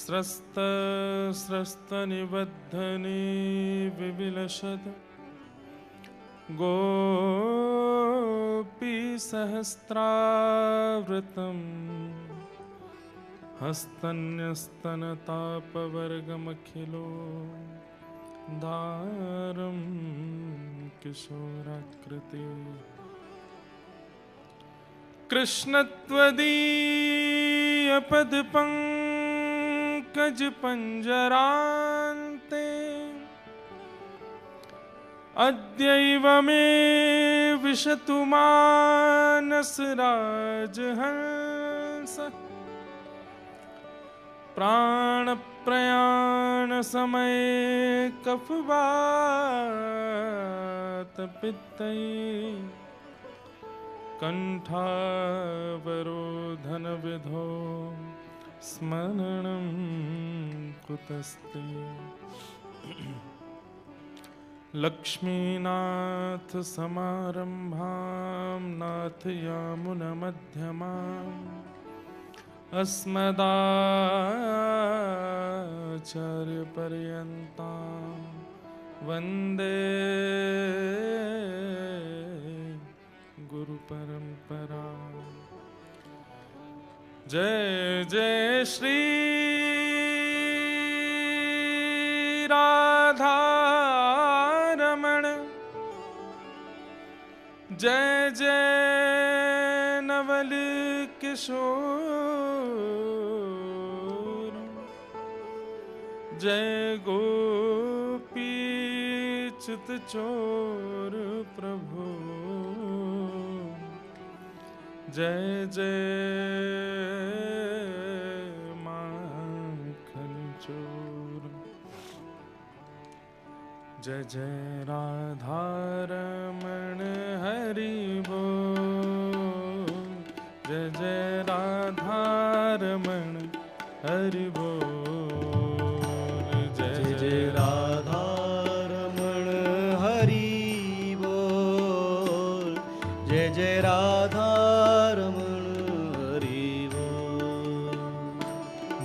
स्रस्तनिबद्धनि विविलशद गोपीसहस्रावृतम् हस्तन्यस्तनतापवर्गमखिलो दारं किशोराकृति कृष्णत्वदीयपदपङ्कजपञ्जरान्ते अद्यैव मे विशतु मानसराजहंस प्राणप्रयाण समये कफवातपित्तै कंठावरोधन विधो स्मरणं कुतस्ते लक्ष्मीनाथ समारंभां नाथयामुनमध्यमाम् अस्मदाचार्यपर्यन्तां वन्दे गुरुपरंपरा। जय जय श्री राधारमण, जय जय नवल किशोर, जय गोपी चित चोर प्रभु, जय जय माखन चोर। जय जय राधारमण हरि बोल, जय जय राधारमण हरि बोल, जय जय राधारमण हरि बोल, जय जय राधारमण हरि बोल,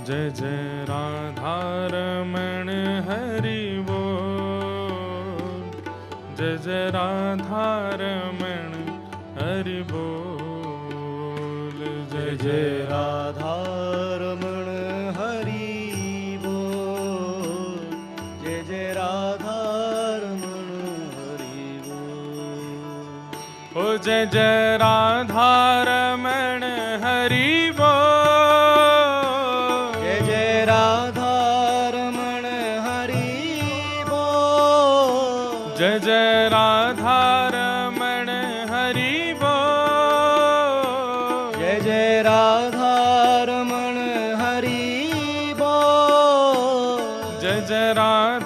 जय जय राधारमण हरि बोल, जय जय राधारमण हरि बोल, जय जय राधारमण हरि बोल, जय जय राधारमण हरि बोल। ओ जय जय राधारमण हरि बोल, जय जय राधारमण हरि बोल, जय जय राधारमण हरि बोल, जय जय राधारमण हरि बोल, जय जय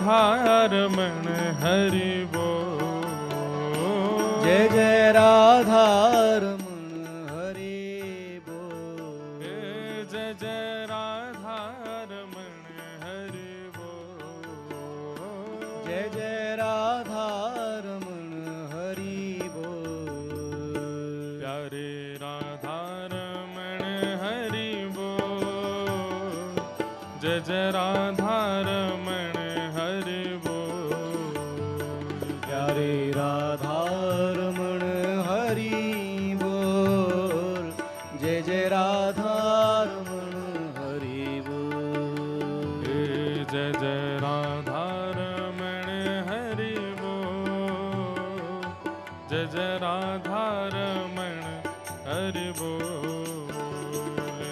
राधारमण हरि बोल, जय जय राधारमण हरि बोल, जय जय राधारमण हरि बोल, जय जय राधारमण हरि बोल। प्यारे राधारमण हरि बोल, जय जय राधारमण हरि बोल, प्यारे राधारमण हरि बोल, जय जय राधारमण हरि बोल, जय जय राधारमण हरि बोल, जय जय राधारमण हरि बोल,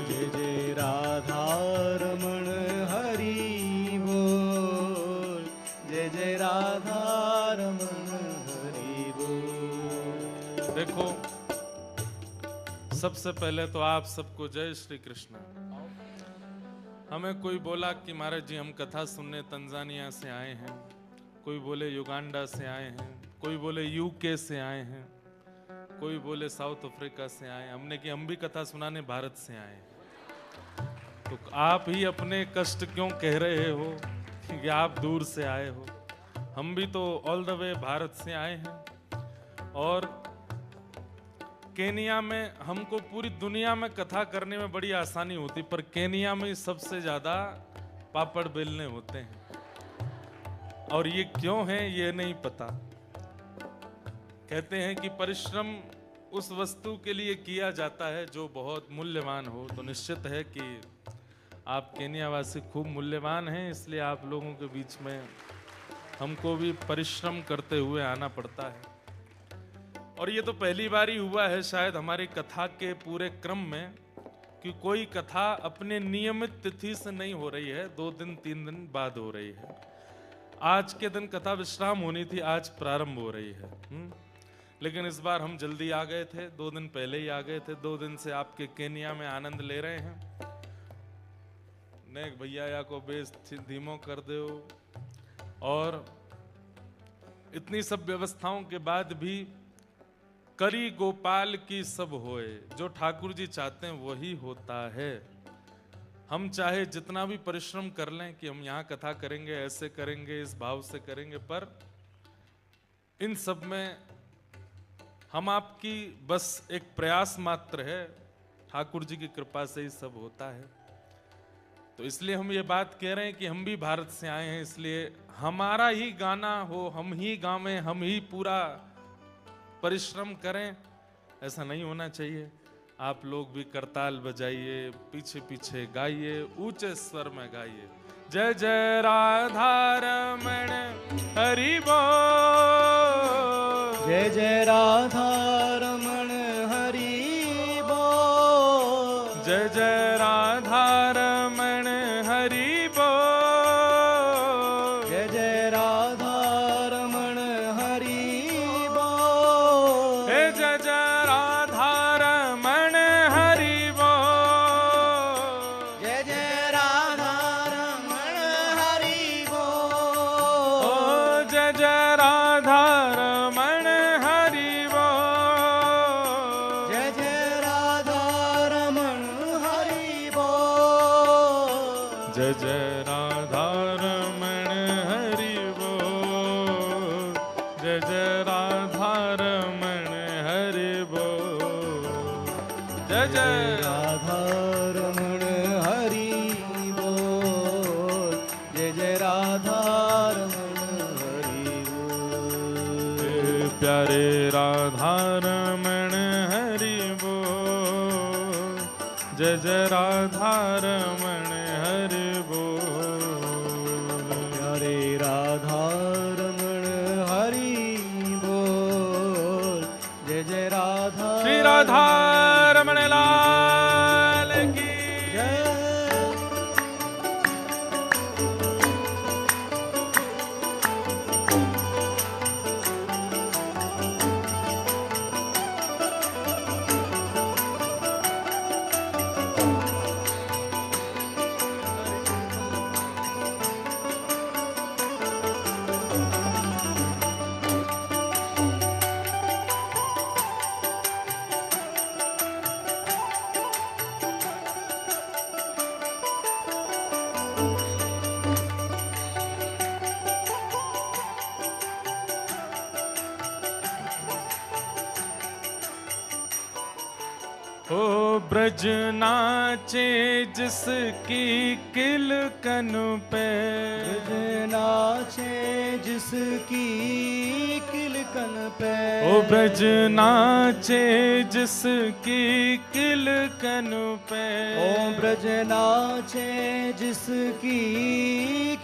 जय जय राधारमण हरि बोल, जय जय राधारमण हरि बोल। देखो, सबसे पहले तो आप सबको जय श्री कृष्ण। हमें कोई बोला कि महाराज जी हम कथा सुनने तंजानिया से आए हैं, कोई बोले युगांडा से आए हैं, कोई बोले यूके से आए हैं, कोई बोले साउथ अफ्रीका से आए। हमने कि हम भी कथा सुनाने भारत से आए हैं। तो आप ही अपने कष्ट क्यों कह रहे हो कि आप दूर से आए हो? हम भी तो ऑल द वे भारत से आए हैं। और केनिया में हमको पूरी दुनिया में कथा करने में बड़ी आसानी होती, पर केनिया में सबसे ज्यादा पापड़ बेलने होते हैं, और ये क्यों है ये नहीं पता। कहते हैं कि परिश्रम उस वस्तु के लिए किया जाता है जो बहुत मूल्यवान हो। तो निश्चित है कि आप केन्यावासी खूब मूल्यवान हैं, इसलिए आप लोगों के बीच में हमको भी परिश्रम करते हुए आना पड़ता है। और ये तो पहली बार ही हुआ है शायद हमारी कथा के पूरे क्रम में कि कोई कथा अपने नियमित तिथि से नहीं हो रही है, 2 दिन 3 दिन बाद हो रही है। आज के दिन कथा विश्राम होनी थी, आज प्रारंभ हो रही है। लेकिन इस बार हम जल्दी आ गए थे, 2 दिन पहले ही आ गए थे। 2 दिन से आपके केन्या में आनंद ले रहे हैं। नेक भैया या को बेस धीमो कर दो। और इतनी सब व्यवस्थाओं के बाद भी करी गोपाल की सब होए, जो ठाकुर जी चाहते हैं वही होता है। हम चाहे जितना भी परिश्रम कर लें कि हम यहाँ कथा करेंगे, ऐसे करेंगे, इस भाव से करेंगे, पर इन सब में हम आपकी बस एक प्रयास मात्र है। ठाकुर जी की कृपा से ही सब होता है। तो इसलिए हम ये बात कह रहे हैं कि हम भी भारत से आए हैं, इसलिए हमारा ही गाना हो, हम ही गावें, हम ही पूरा परिश्रम करें, ऐसा नहीं होना चाहिए। आप लोग भी करताल बजाइए, पीछे पीछे गाइए, ऊंचे स्वर में गाइए। जय जय राधा रमण हरि बोल, जय जय राधा रमण हरि बोल, जय जय राधा रमण हरि बोल, जय जय राधा रमण हरि बोल, हे जय जय राधा रमण हरि बोल, जय जय राधा रमण हरि बोल, ओ जय जय राधा रमण हरि बोल, जय जय राधा रमण हरि बोल, जय जय राधा रमण हरि बोल, जय जय राधा रमण हरि बोल, जय जय राधा रमण हरि बोल, जय जय राधा रमण हरि बोल, प्यारे राधा रमण हरि बोल, जय जय राधा रमण हरि बोल, प्यारे राधा रमण हरि बोल, जय जय राधा श्री राधा रमण लाल की जय। ओ ब्रज नाचे जिसकी किलकन पे, ब्रज नाचे जिसकी किलकन पे, ओ ब्रज नाचे जिसकी किलकन पे, ओ ब्रज नाचे जिसकी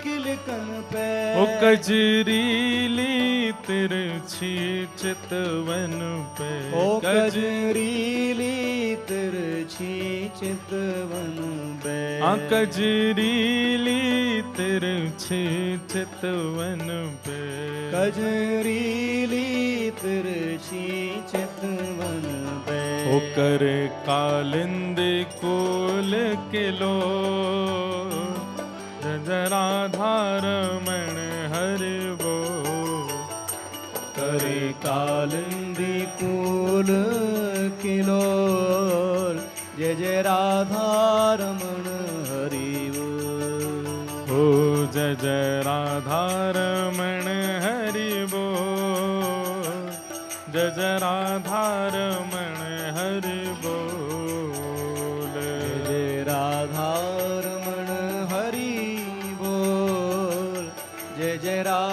किलकन पे, ओ कजरीली तिरछी चितवन पे, ओ कजरीली तिरछी चितवन पे, आ कजरीली तिरछी चितवन पे, कजरीली तिरछी चितवन पे, ओ कर कालिंदी कोल किलो, जय जय राधा रमण हरि बोल, करे कालिंदी कुल किलोल, जय जय राधा रमण हरि बोल, ओ जय जय राधा रमण हरि बोल, जय जय राधा रमण हरि बोल, जय राधा रमण हरि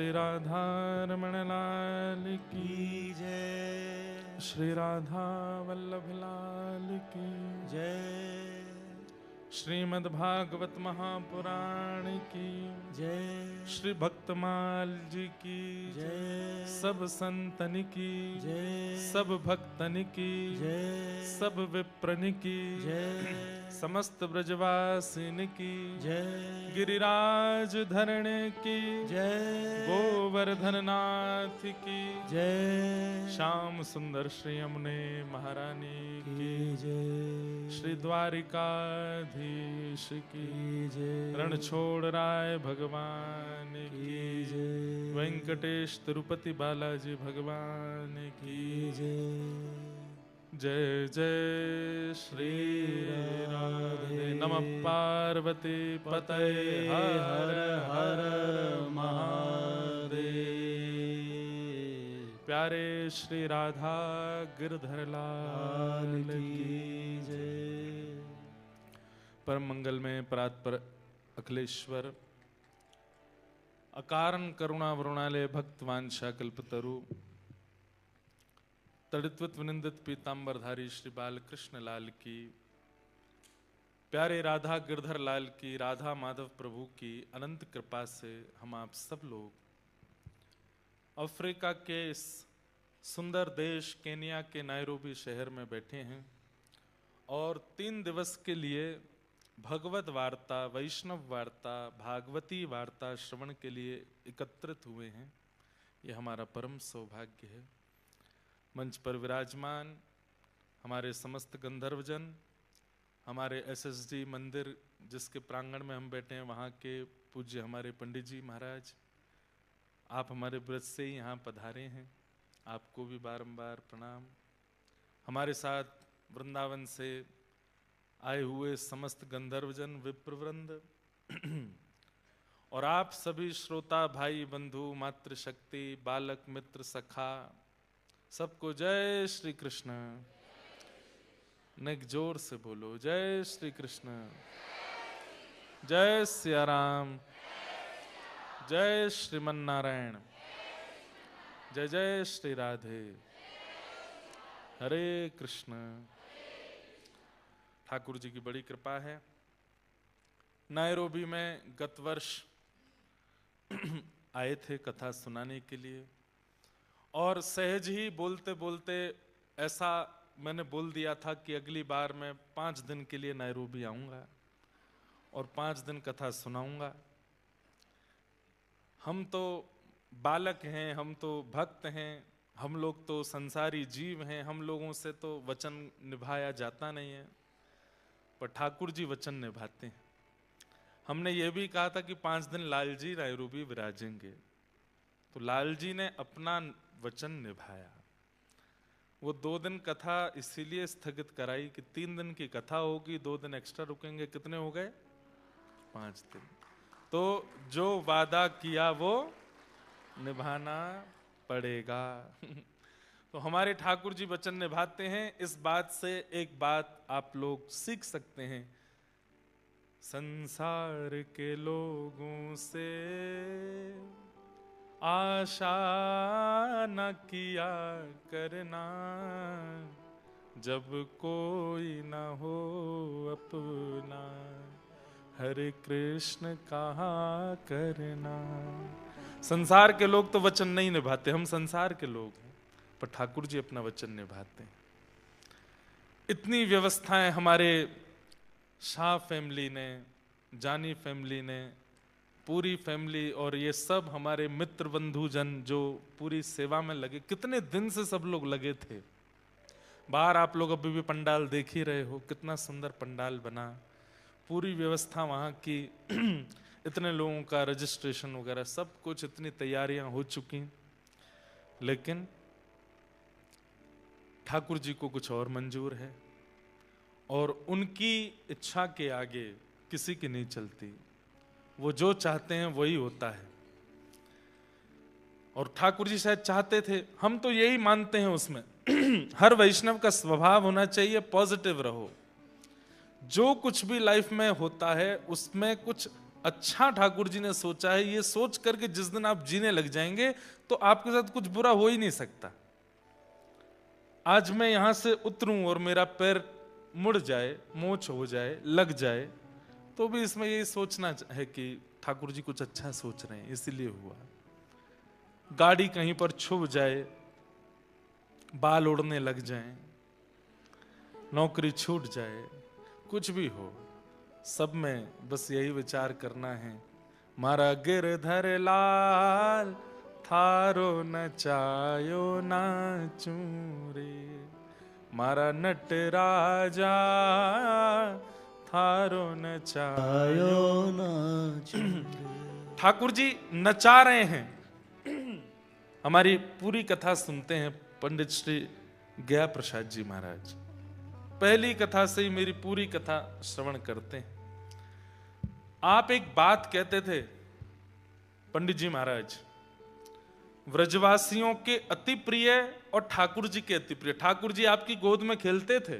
श्री राधा रमण लाल की जय, श्री राधा वल्लभ लाल की जय, श्रीमद् भागवत महापुराण की जय, श्री भक्तमाल जी की जय, सब संतन की जय, सब भक्तन की जय, सब विप्रन की जय, समस्त ब्रजवासिन की जय, गिरिराज धरण की जय, गोवर्धन नाथ की जय, श्याम सुंदर श्री यमुने महारानी की जय, श्री द्वारिकाधीश की जय, रण छोड़ राय भगवान की जय, वेंकटेश तिरुपति बालाजी भगवान की जय, जय जय श्री राधे। नमः पार्वती पतये हर हर महादेव। प्यारे श्री राधा गिरधर लाल की जय। परम मंगल में परात्पर अखिलेश्वर अकारण करुणा वरुणालय भक्त वांछा कल्पतरु तड़ित्वत विनिंदित पीतांबरधारी श्री बालकृष्ण लाल की, प्यारे राधा गिरधर लाल की, राधा माधव प्रभु की अनंत कृपा से हम आप सब लोग अफ्रीका के इस सुंदर देश केनिया के नायरोबी शहर में बैठे हैं और 3 दिवस के लिए भगवत वार्ता, वैष्णव वार्ता, भागवती वार्ता श्रवण के लिए एकत्रित हुए हैं। यह हमारा परम सौभाग्य है। मंच पर विराजमान हमारे समस्त गंधर्वजन, हमारे एसएसडी मंदिर जिसके प्रांगण में हम बैठे हैं वहाँ के पूज्य हमारे पंडित जी महाराज, आप हमारे ब्रज से ही यहाँ पधारे हैं, आपको भी बारंबार प्रणाम। हमारे साथ वृंदावन से आए हुए समस्त गंधर्वजन विप्रवृंद और आप सभी श्रोता भाई बंधु मातृशक्ति बालक मित्र सखा, सबको जय श्री कृष्ण। नेक जोर से बोलो जय श्री कृष्ण, जय सिया राम, जय श्रीमन नारायण, जय जय श्री राधे, हरे कृष्ण। ठाकुर जी की बड़ी कृपा है। नायरोबी में गत वर्ष आए थे कथा सुनाने के लिए और सहज ही बोलते बोलते ऐसा मैंने बोल दिया था कि अगली बार मैं 5 दिन के लिए नायरोबी आऊँगा और 5 दिन कथा सुनाऊँगा। हम तो बालक हैं, हम तो भक्त हैं, हम लोग तो संसारी जीव हैं, हम लोगों से तो वचन निभाया जाता नहीं है, पर ठाकुर जी वचन निभाते हैं। हमने ये भी कहा था कि 5 दिन लाल जी नायरोबी विराजेंगे, तो लाल जी ने अपना वचन निभाया। वो 2 दिन कथा इसीलिए स्थगित कराई कि 3 दिन की कथा होगी, 2 दिन एक्स्ट्रा रुकेंगे, कितने हो गए 5 दिन। तो जो वादा किया वो निभाना पड़ेगा। तो हमारे ठाकुर जी वचन निभाते हैं। इस बात से एक बात आप लोग सीख सकते हैं, संसार के लोगों से आशा न किया करना, जब कोई न हो अपना, हरे कृष्ण कहा करना। संसार के लोग तो वचन नहीं निभाते, हम संसार के लोग हैं, पर ठाकुर जी अपना वचन निभाते हैं। इतनी व्यवस्थाएं हमारे शाह फैमिली ने, जानी फैमिली ने, पूरी फैमिली और ये सब हमारे मित्र बंधु जन जो पूरी सेवा में लगे, कितने दिन से सब लोग लगे थे। बाहर आप लोग अभी भी पंडाल देख ही रहे हो, कितना सुंदर पंडाल बना, पूरी व्यवस्था वहाँ की, इतने लोगों का रजिस्ट्रेशन वगैरह सब कुछ, इतनी तैयारियां हो चुकी, लेकिन ठाकुर जी को कुछ और मंजूर है और उनकी इच्छा के आगे किसी की नहीं चलती। वो जो चाहते हैं वही होता है। और ठाकुर जी शायद चाहते थे, हम तो यही मानते हैं उसमें हर वैष्णव का स्वभाव होना चाहिए पॉजिटिव रहो। जो कुछ भी लाइफ में होता है उसमें कुछ अच्छा ठाकुर जी ने सोचा है, ये सोच करके जिस दिन आप जीने लग जाएंगे तो आपके साथ कुछ बुरा हो ही नहीं सकता। आज मैं यहां से उतरूं और मेरा पैर मुड़ जाए, मोच हो जाए, लग जाए, तो भी इसमें यही सोचना है कि ठाकुर जी कुछ अच्छा सोच रहे हैं, इसीलिए हुआ। गाड़ी कहीं पर छुप जाए, बाल उड़ने लग जाएं, नौकरी छूट जाए, कुछ भी हो, सब में बस यही विचार करना है, मारा गिरधर लाल थारो नचायो नाचू रे, मारा नटराजा थारो नचायो नाचू। ठाकुर जी नचा रहे हैं। हमारी पूरी कथा सुनते हैं पंडित श्री गया प्रसाद जी महाराज। पहली कथा से ही मेरी पूरी कथा श्रवण करते हैं। आप एक बात कहते थे पंडित जी महाराज, व्रजवासियों के अति प्रिय और ठाकुर जी के अति प्रिय। ठाकुर जी आपकी गोद में खेलते थे।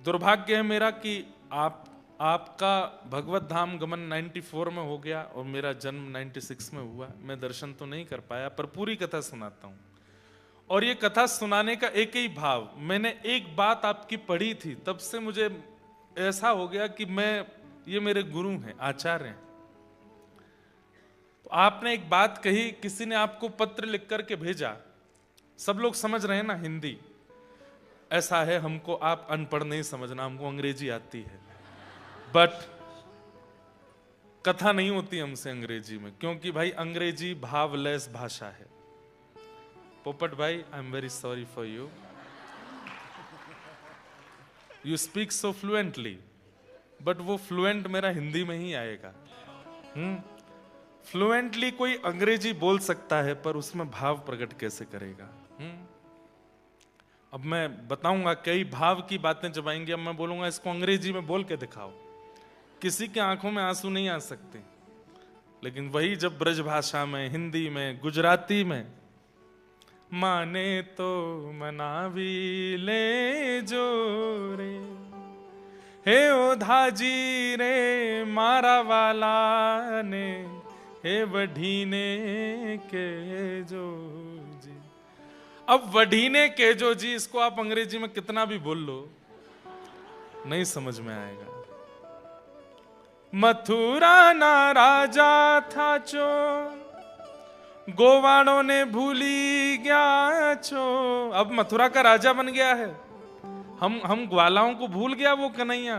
दुर्भाग्य है मेरा कि आपका भगवत धाम गमन 94 में हो गया और मेरा जन्म 96 में हुआ। मैं दर्शन तो नहीं कर पाया, पर पूरी कथा सुनाता हूं। और ये कथा सुनाने का एक ही भाव, मैंने एक बात आपकी पढ़ी थी, तब से मुझे ऐसा हो गया कि ये मेरे गुरु हैं, आचार्य हैं। तो आपने एक बात कही, किसी ने आपको पत्र लिख करके भेजा, सब लोग समझ रहे हैं ना हिंदी, ऐसा है हमको आप अनपढ़ नहीं समझना, हमको अंग्रेजी आती है, बट कथा नहीं होती हमसे अंग्रेजी में, क्योंकि भाई अंग्रेजी भावलेस भाषा है। पोपट भाई, I am very sorry for you, you speak so fluently, but वो फ्लुएंट मेरा हिंदी में ही आएगा। फ्लुएंटली कोई अंग्रेजी बोल सकता है, पर उसमें भाव प्रकट कैसे करेगा? अब मैं बताऊंगा, कई भाव की बातें जब आएंगी, अब मैं बोलूंगा इसको अंग्रेजी में बोल के दिखाओ, किसी के आंखों में आंसू नहीं आ सकते। लेकिन वही जब ब्रज भाषा में, हिंदी में, गुजराती में, माने तो मनावी ले जो रे, हे ओधाजी रे मारा वाला ने, हे वढीने के जो जी। अब वढीने के जो जी, इसको आप अंग्रेजी में कितना भी बोल लो नहीं समझ में आएगा। मथुरा ना राजा था चो, गोवाड़ों ने भूली गया छो। अब मथुरा का राजा बन गया है, हम ग्वालाओं को भूल गया वो कन्हैया।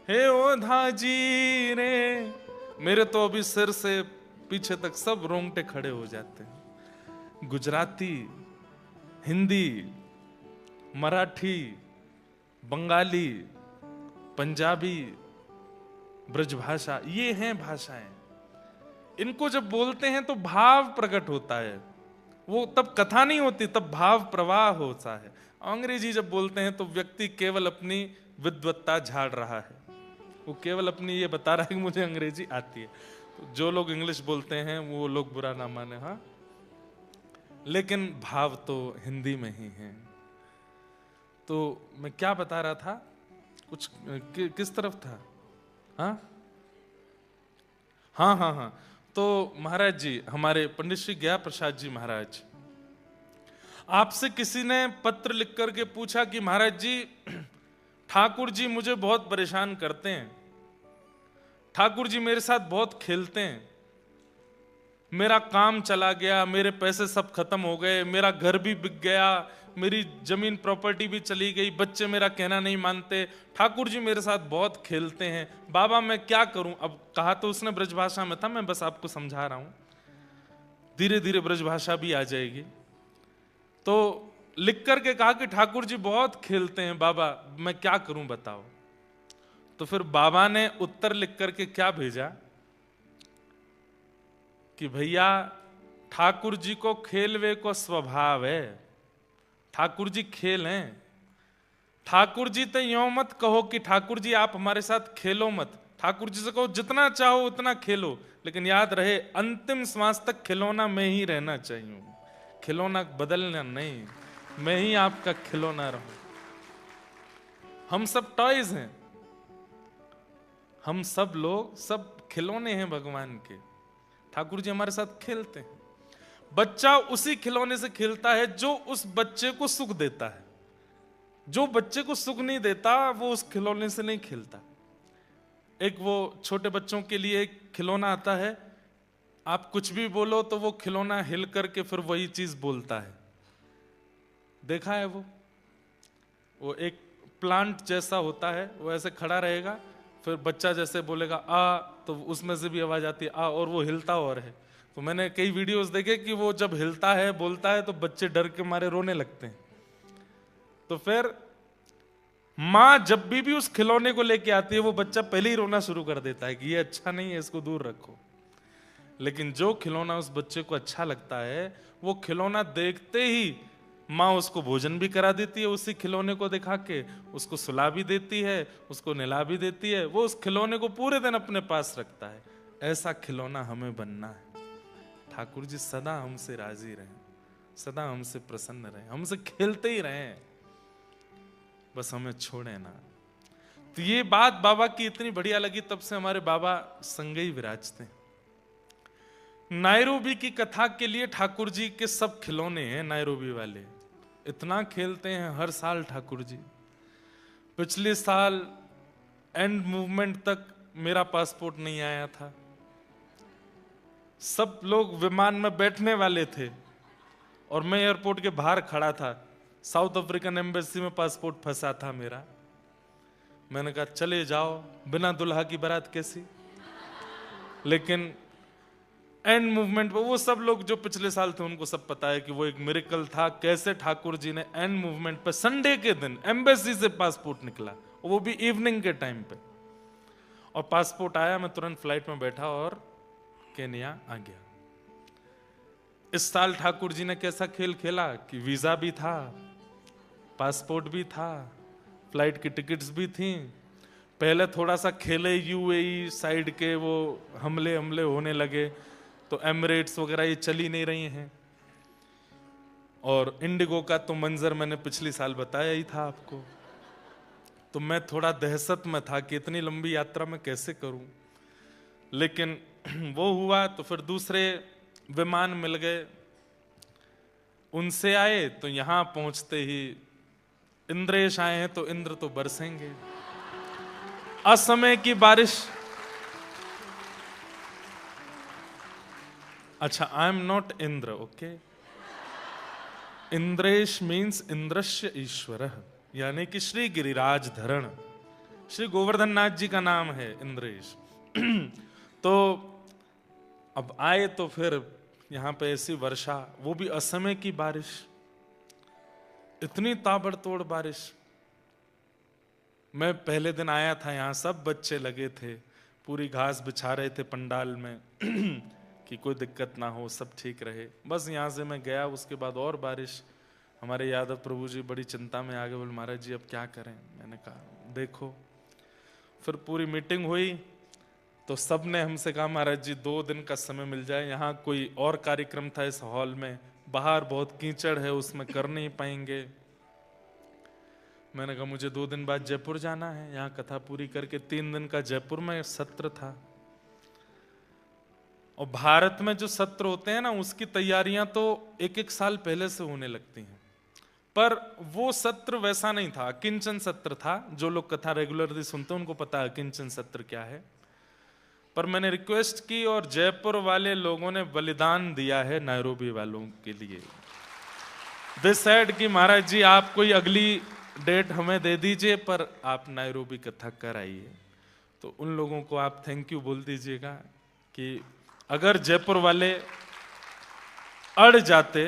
हे ओधाजी रे, मेरे तो अभी सिर से पीछे तक सब रोंगटे खड़े हो जाते हैं। गुजराती, हिंदी, मराठी, बंगाली, पंजाबी, ब्रजभाषा, ये हैं भाषाएं। इनको जब बोलते हैं तो भाव प्रकट होता है, वो तब कथा नहीं होती, तब भाव प्रवाह होता है। अंग्रेजी जब बोलते हैं तो व्यक्ति केवल अपनी विद्वत्ता झाड़ रहा है, वो केवल अपनी ये बता रहा है कि मुझे अंग्रेजी आती है। तो जो लोग इंग्लिश बोलते हैं वो लोग बुरा ना माने, हाँ, लेकिन भाव तो हिंदी में ही है। तो मैं क्या बता रहा था, कुछ किस तरफ था? हाँ, तो महाराज जी, हमारे पंडित श्री गया प्रसाद जी महाराज, आपसे किसी ने पत्र लिख करके पूछा कि महाराज जी, ठाकुर जी मुझे बहुत परेशान करते हैं, ठाकुर जी मेरे साथ बहुत खेलते हैं, मेरा काम चला गया, मेरे पैसे सब खत्म हो गए, मेरा घर भी बिक गया, मेरी जमीन प्रॉपर्टी भी चली गई, बच्चे मेरा कहना नहीं मानते, ठाकुर जी मेरे साथ बहुत खेलते हैं, बाबा मैं क्या करूं? अब कहा तो उसने ब्रजभाषा में था, मैं बस आपको समझा रहा हूं, धीरे धीरे ब्रजभाषा भी आ जाएगी। तो लिख करके कहा कि ठाकुर जी बहुत खेलते हैं बाबा, मैं क्या करूं बताओ? तो फिर बाबा ने उत्तर लिख करके क्या भेजा कि भैया, ठाकुर जी को खेलवे को स्वभाव है, ठाकुर जी खेल हैं। ठाकुर जी तो यूं मत कहो कि ठाकुर जी आप हमारे साथ खेलो मत, ठाकुर जी से कहो जितना चाहो उतना खेलो, लेकिन याद रहे अंतिम श्वास तक खिलौना मैं ही रहना चाहिए, खिलौना बदलना नहीं, मैं ही आपका खिलौना रहूं। हम सब टॉयज हैं, हम सब लोग सब खिलौने हैं भगवान के। ठाकुर जी हमारे साथ खेलते हैं। बच्चा उसी खिलौने से खेलता है जो उस बच्चे को सुख देता है। जो बच्चे को सुख नहीं देता वो उस खिलौने से नहीं खेलता। एक वो छोटे बच्चों के लिए एक खिलौना आता है, आप कुछ भी बोलो तो वो खिलौना हिल करके फिर वही चीज बोलता है। देखा है वो एक प्लांट जैसा होता है, वो ऐसे खड़ा रहेगा, फिर बच्चा जैसे बोलेगा आ, तो उसमें से भी आवाज आती है आ, और वो हिलता और है। तो मैंने कई वीडियोस देखे कि वो जब हिलता है बोलता है तो बच्चे डर के मारे रोने लगते हैं। तो फिर माँ जब भी उस खिलौने को लेके आती है वो बच्चा पहले ही रोना शुरू कर देता है कि ये अच्छा नहीं है, इसको दूर रखो। लेकिन जो खिलौना उस बच्चे को अच्छा लगता है वो खिलौना देखते ही माँ उसको भोजन भी करा देती है, उसी खिलौने को दिखा के उसको सुला भी देती है, उसको नहला भी देती है। वो उस खिलौने को पूरे दिन अपने पास रखता है। ऐसा खिलौना हमें बनना है। ठाकुर जी सदा हमसे राजी रहें, सदा हमसे प्रसन्न रहें, हमसे खेलते ही रहें, बस हमें छोड़े ना। तो ये बात बाबा की इतनी बढ़िया लगी, तब से हमारे बाबा संगे ही विराजते हैं। नायरोबी की कथा के लिए ठाकुर जी के सब खिलौने हैं। नायरोबी वाले इतना खेलते हैं हर साल ठाकुर जी। पिछले साल एंड मूवमेंट तक मेरा पासपोर्ट नहीं आया था। सब लोग विमान में बैठने वाले थे और मैं एयरपोर्ट के बाहर खड़ा था। साउथ अफ्रीकन एम्बेसी में पासपोर्ट फंसा था मेरा। मैंने कहा चले जाओ, बिना दुल्हा की बारात कैसी। लेकिन एंड मूवमेंट पर वो सब लोग जो पिछले साल थे उनको सब पता है कि वो एक मिरेकल था, कैसे ठाकुर जी ने एंड मूवमेंट पर संडे के दिन एम्बेसी से पासपोर्ट निकला, वो भी इवनिंग के टाइम पे। और पासपोर्ट आया, मैं तुरंत फ्लाइट में बैठा और केन्या आ गया। इस साल ठाकुर जी ने कैसा खेल खेला कि वीजा भी था, पासपोर्ट भी था, फ्लाइट की टिकट्स भी थी। पहले थोड़ा सा खेले यूएई साइड के वो हमले होने लगे, तो एमिरेट्स वगैरह ये चली नहीं रही हैं। और इंडिगो का तो मंजर मैंने पिछली साल बताया ही था आपको। तो मैं थोड़ा दहशत में था कि इतनी लंबी यात्रा मैं कैसे करूं। लेकिन वो हुआ तो फिर दूसरे विमान मिल गए, उनसे आए तो यहां पहुंचते ही इंद्रेश आए हैं तो इंद्र तो बरसेंगे। असमय की बारिश। अच्छा, I am not Indra, okay. Indresh means इंद्रश्य ईश्वर, यानी कि श्री गिरिराज धरण, श्री गोवर्धन नाथ जी का नाम है इंद्रेश। तो अब आए तो फिर यहां पे ऐसी वर्षा, वो भी असमय की बारिश, इतनी ताबड़तोड़ बारिश। मैं पहले दिन आया था, यहां सब बच्चे लगे थे, पूरी घास बिछा रहे थे पंडाल में कि कोई दिक्कत ना हो, सब ठीक रहे। बस यहां से मैं गया, उसके बाद और बारिश। हमारे यादव प्रभु जी बड़ी चिंता में आ गए, बोले महाराज जी अब क्या करें। मैंने कहा देखो। फिर पूरी मीटिंग हुई तो सब ने हमसे कहा महाराज जी 2 दिन का समय मिल जाए, यहाँ कोई और कार्यक्रम था इस हॉल में, बाहर बहुत कीचड़ है, उसमें कर नहीं पाएंगे। मैंने कहा मुझे 2 दिन बाद जयपुर जाना है, यहाँ कथा पूरी करके 3 दिन का जयपुर में सत्र था। और भारत में जो सत्र होते हैं ना, उसकी तैयारियां तो 1-1 साल पहले से होने लगती हैं। पर वो सत्र वैसा नहीं था, किंचन सत्र था। जो लोग कथा रेगुलरली सुनते हैं उनको पता है किंचन सत्र क्या है। पर मैंने रिक्वेस्ट की और जयपुर वाले लोगों ने बलिदान दिया है नायरोबी वालों के लिए। दे सेड कि महाराज जी आप कोई अगली डेट हमें दे दीजिए, पर आप नायरोबी कथा कराइए। तो उन लोगों को आप थैंक यू बोल दीजिएगा कि अगर जयपुर वाले अड़ जाते,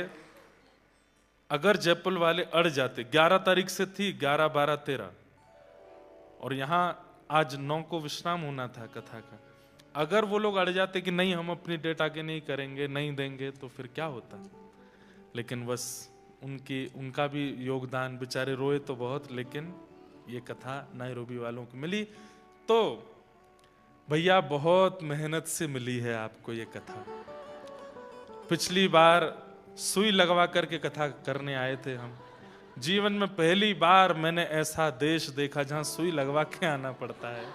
अगर जयपुर वाले अड़ जाते, 11 तारीख से थी, 11, 12, 13, और यहां आज 9 को विश्राम होना था कथा का। अगर वो लोग अड़ जाते कि नहीं हम अपनी डेट आगे नहीं करेंगे, नहीं देंगे, तो फिर क्या होता। लेकिन बस उनका भी योगदान, बेचारे रोए तो बहुत, लेकिन ये कथा नायरोबी वालों को मिली। तो भैया बहुत मेहनत से मिली है आपको ये कथा। पिछली बार सुई लगवा करके कथा करने आए थे हम। जीवन में पहली बार मैंने ऐसा देश देखा जहां सुई लगवा के आना पड़ता है।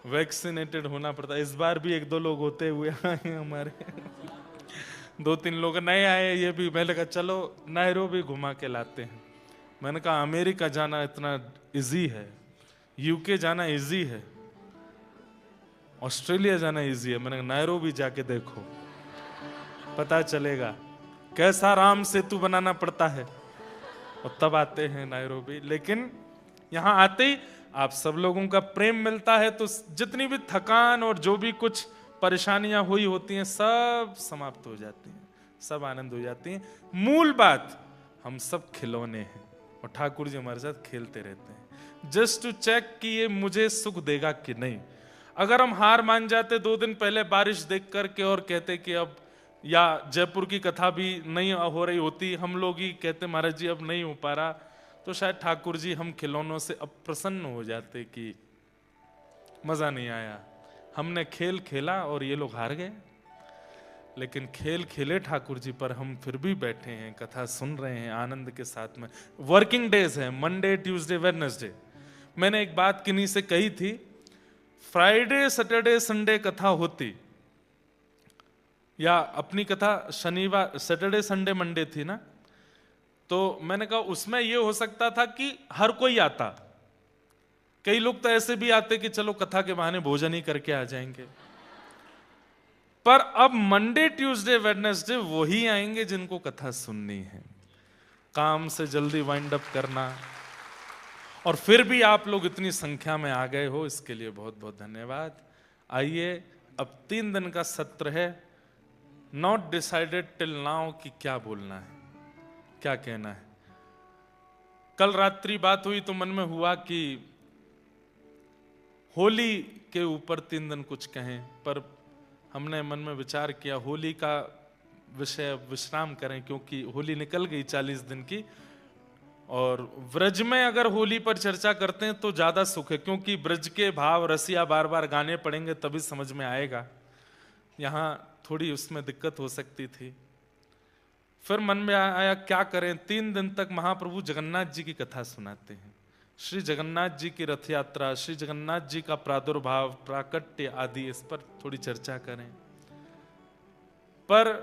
वैक्सीनेटेड होना पड़ता है। इस बार भी एक दो लोग होते हुए आए हैं हमारे, दो तीन लोग नए आए, ये भी मैंने कहा चलो नायरोबी घुमा के लाते हैं। मैंने कहा अमेरिका जाना इतना इजी है, यूके जाना इजी है, ऑस्ट्रेलिया जाना इजी है, मैंने कहा नायरोबी जाके देखो, पता चलेगा कैसा राम सेतु बनाना पड़ता है। और तब आते हैं नायरोबी। लेकिन यहां आते ही आप सब लोगों का प्रेम मिलता है, तो जितनी भी थकान और जो भी कुछ परेशानियां हुई होती हैं सब समाप्त हो जाती हैं, सब आनंद हो जाती हैं। मूल बात, हम सब खिलौने हैं और ठाकुर जी हमारे साथ खेलते रहते हैं, जस्ट टू चेक कि ये मुझे सुख देगा कि नहीं। अगर हम हार मान जाते 2 दिन पहले बारिश देख करके और कहते कि अब, या जयपुर की कथा भी नहीं हो रही होती, हम लोग ही कहते महाराज जी अब नहीं हो पा रहा, तो शायद ठाकुर जी हम खिलौनों से अप्रसन्न हो जाते कि मजा नहीं आया, हमने खेल खेला और ये लोग हार गए। लेकिन खेल खेले ठाकुर जी, पर हम फिर भी बैठे हैं, कथा सुन रहे हैं आनंद के साथ में। वर्किंग डेज है, मंडे ट्यूसडे वेडनेसडे। मैंने एक बात किन्हीं से कही थी, फ्राइडे सैटरडे संडे कथा होती, या अपनी कथा शनिवार सैटरडे संडे मंडे थी ना, तो मैंने कहा उसमें यह हो सकता था कि हर कोई आता, कई लोग तो ऐसे भी आते कि चलो कथा के बहाने भोजन ही करके आ जाएंगे, पर अब मंडे ट्यूसडे वेडनेसडे वही आएंगे जिनको कथा सुननी है, काम से जल्दी वाइंड अप करना। और फिर भी आप लोग इतनी संख्या में आ गए हो, इसके लिए बहुत बहुत धन्यवाद। आइए, अब 3 दिन का सत्र है, नॉट डिसाइडेड टिल नाउ कि क्या बोलना है, क्या कहना है। कल रात्रि बात हुई तो मन में हुआ कि होली के ऊपर 3 दिन कुछ कहें, पर हमने मन में विचार किया होली का विषय विश्राम करें, क्योंकि होली निकल गई 40 दिन की, और ब्रज में अगर होली पर चर्चा करते हैं तो ज्यादा सुख है, क्योंकि ब्रज के भाव रसिया बार बार गाने पड़ेंगे तभी समझ में आएगा, यहां थोड़ी उसमें दिक्कत हो सकती थी। फिर मन में आया क्या करें, 3 दिन तक महाप्रभु जगन्नाथ जी की कथा सुनाते हैं, श्री जगन्नाथ जी की रथ यात्रा, श्री जगन्नाथ जी का प्रादुर्भाव, प्राकट्य आदि, इस पर थोड़ी चर्चा करें। पर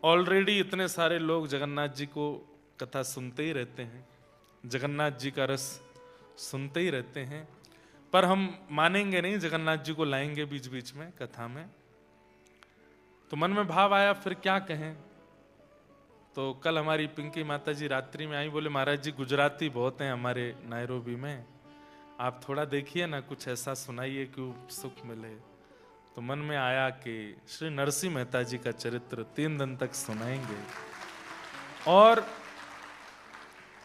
ऑलरेडी इतने सारे लोग जगन्नाथ जी को कथा सुनते ही रहते हैं, जगन्नाथ जी का रस सुनते ही रहते हैं, पर हम मानेंगे नहीं, जगन्नाथ जी को लाएंगे बीच बीच में कथा में। तो मन में भाव आया फिर क्या कहें। तो कल हमारी पिंकी माता जी रात्रि में आई, बोले महाराज जी गुजराती बहुत हैं हमारे नायरोबी में, आप थोड़ा देखिए ना, कुछ ऐसा सुनाइए कि सुख मिले। तो मन में आया कि श्री नरसिंह मेहता जी का चरित्र 3 दिन तक सुनाएंगे, और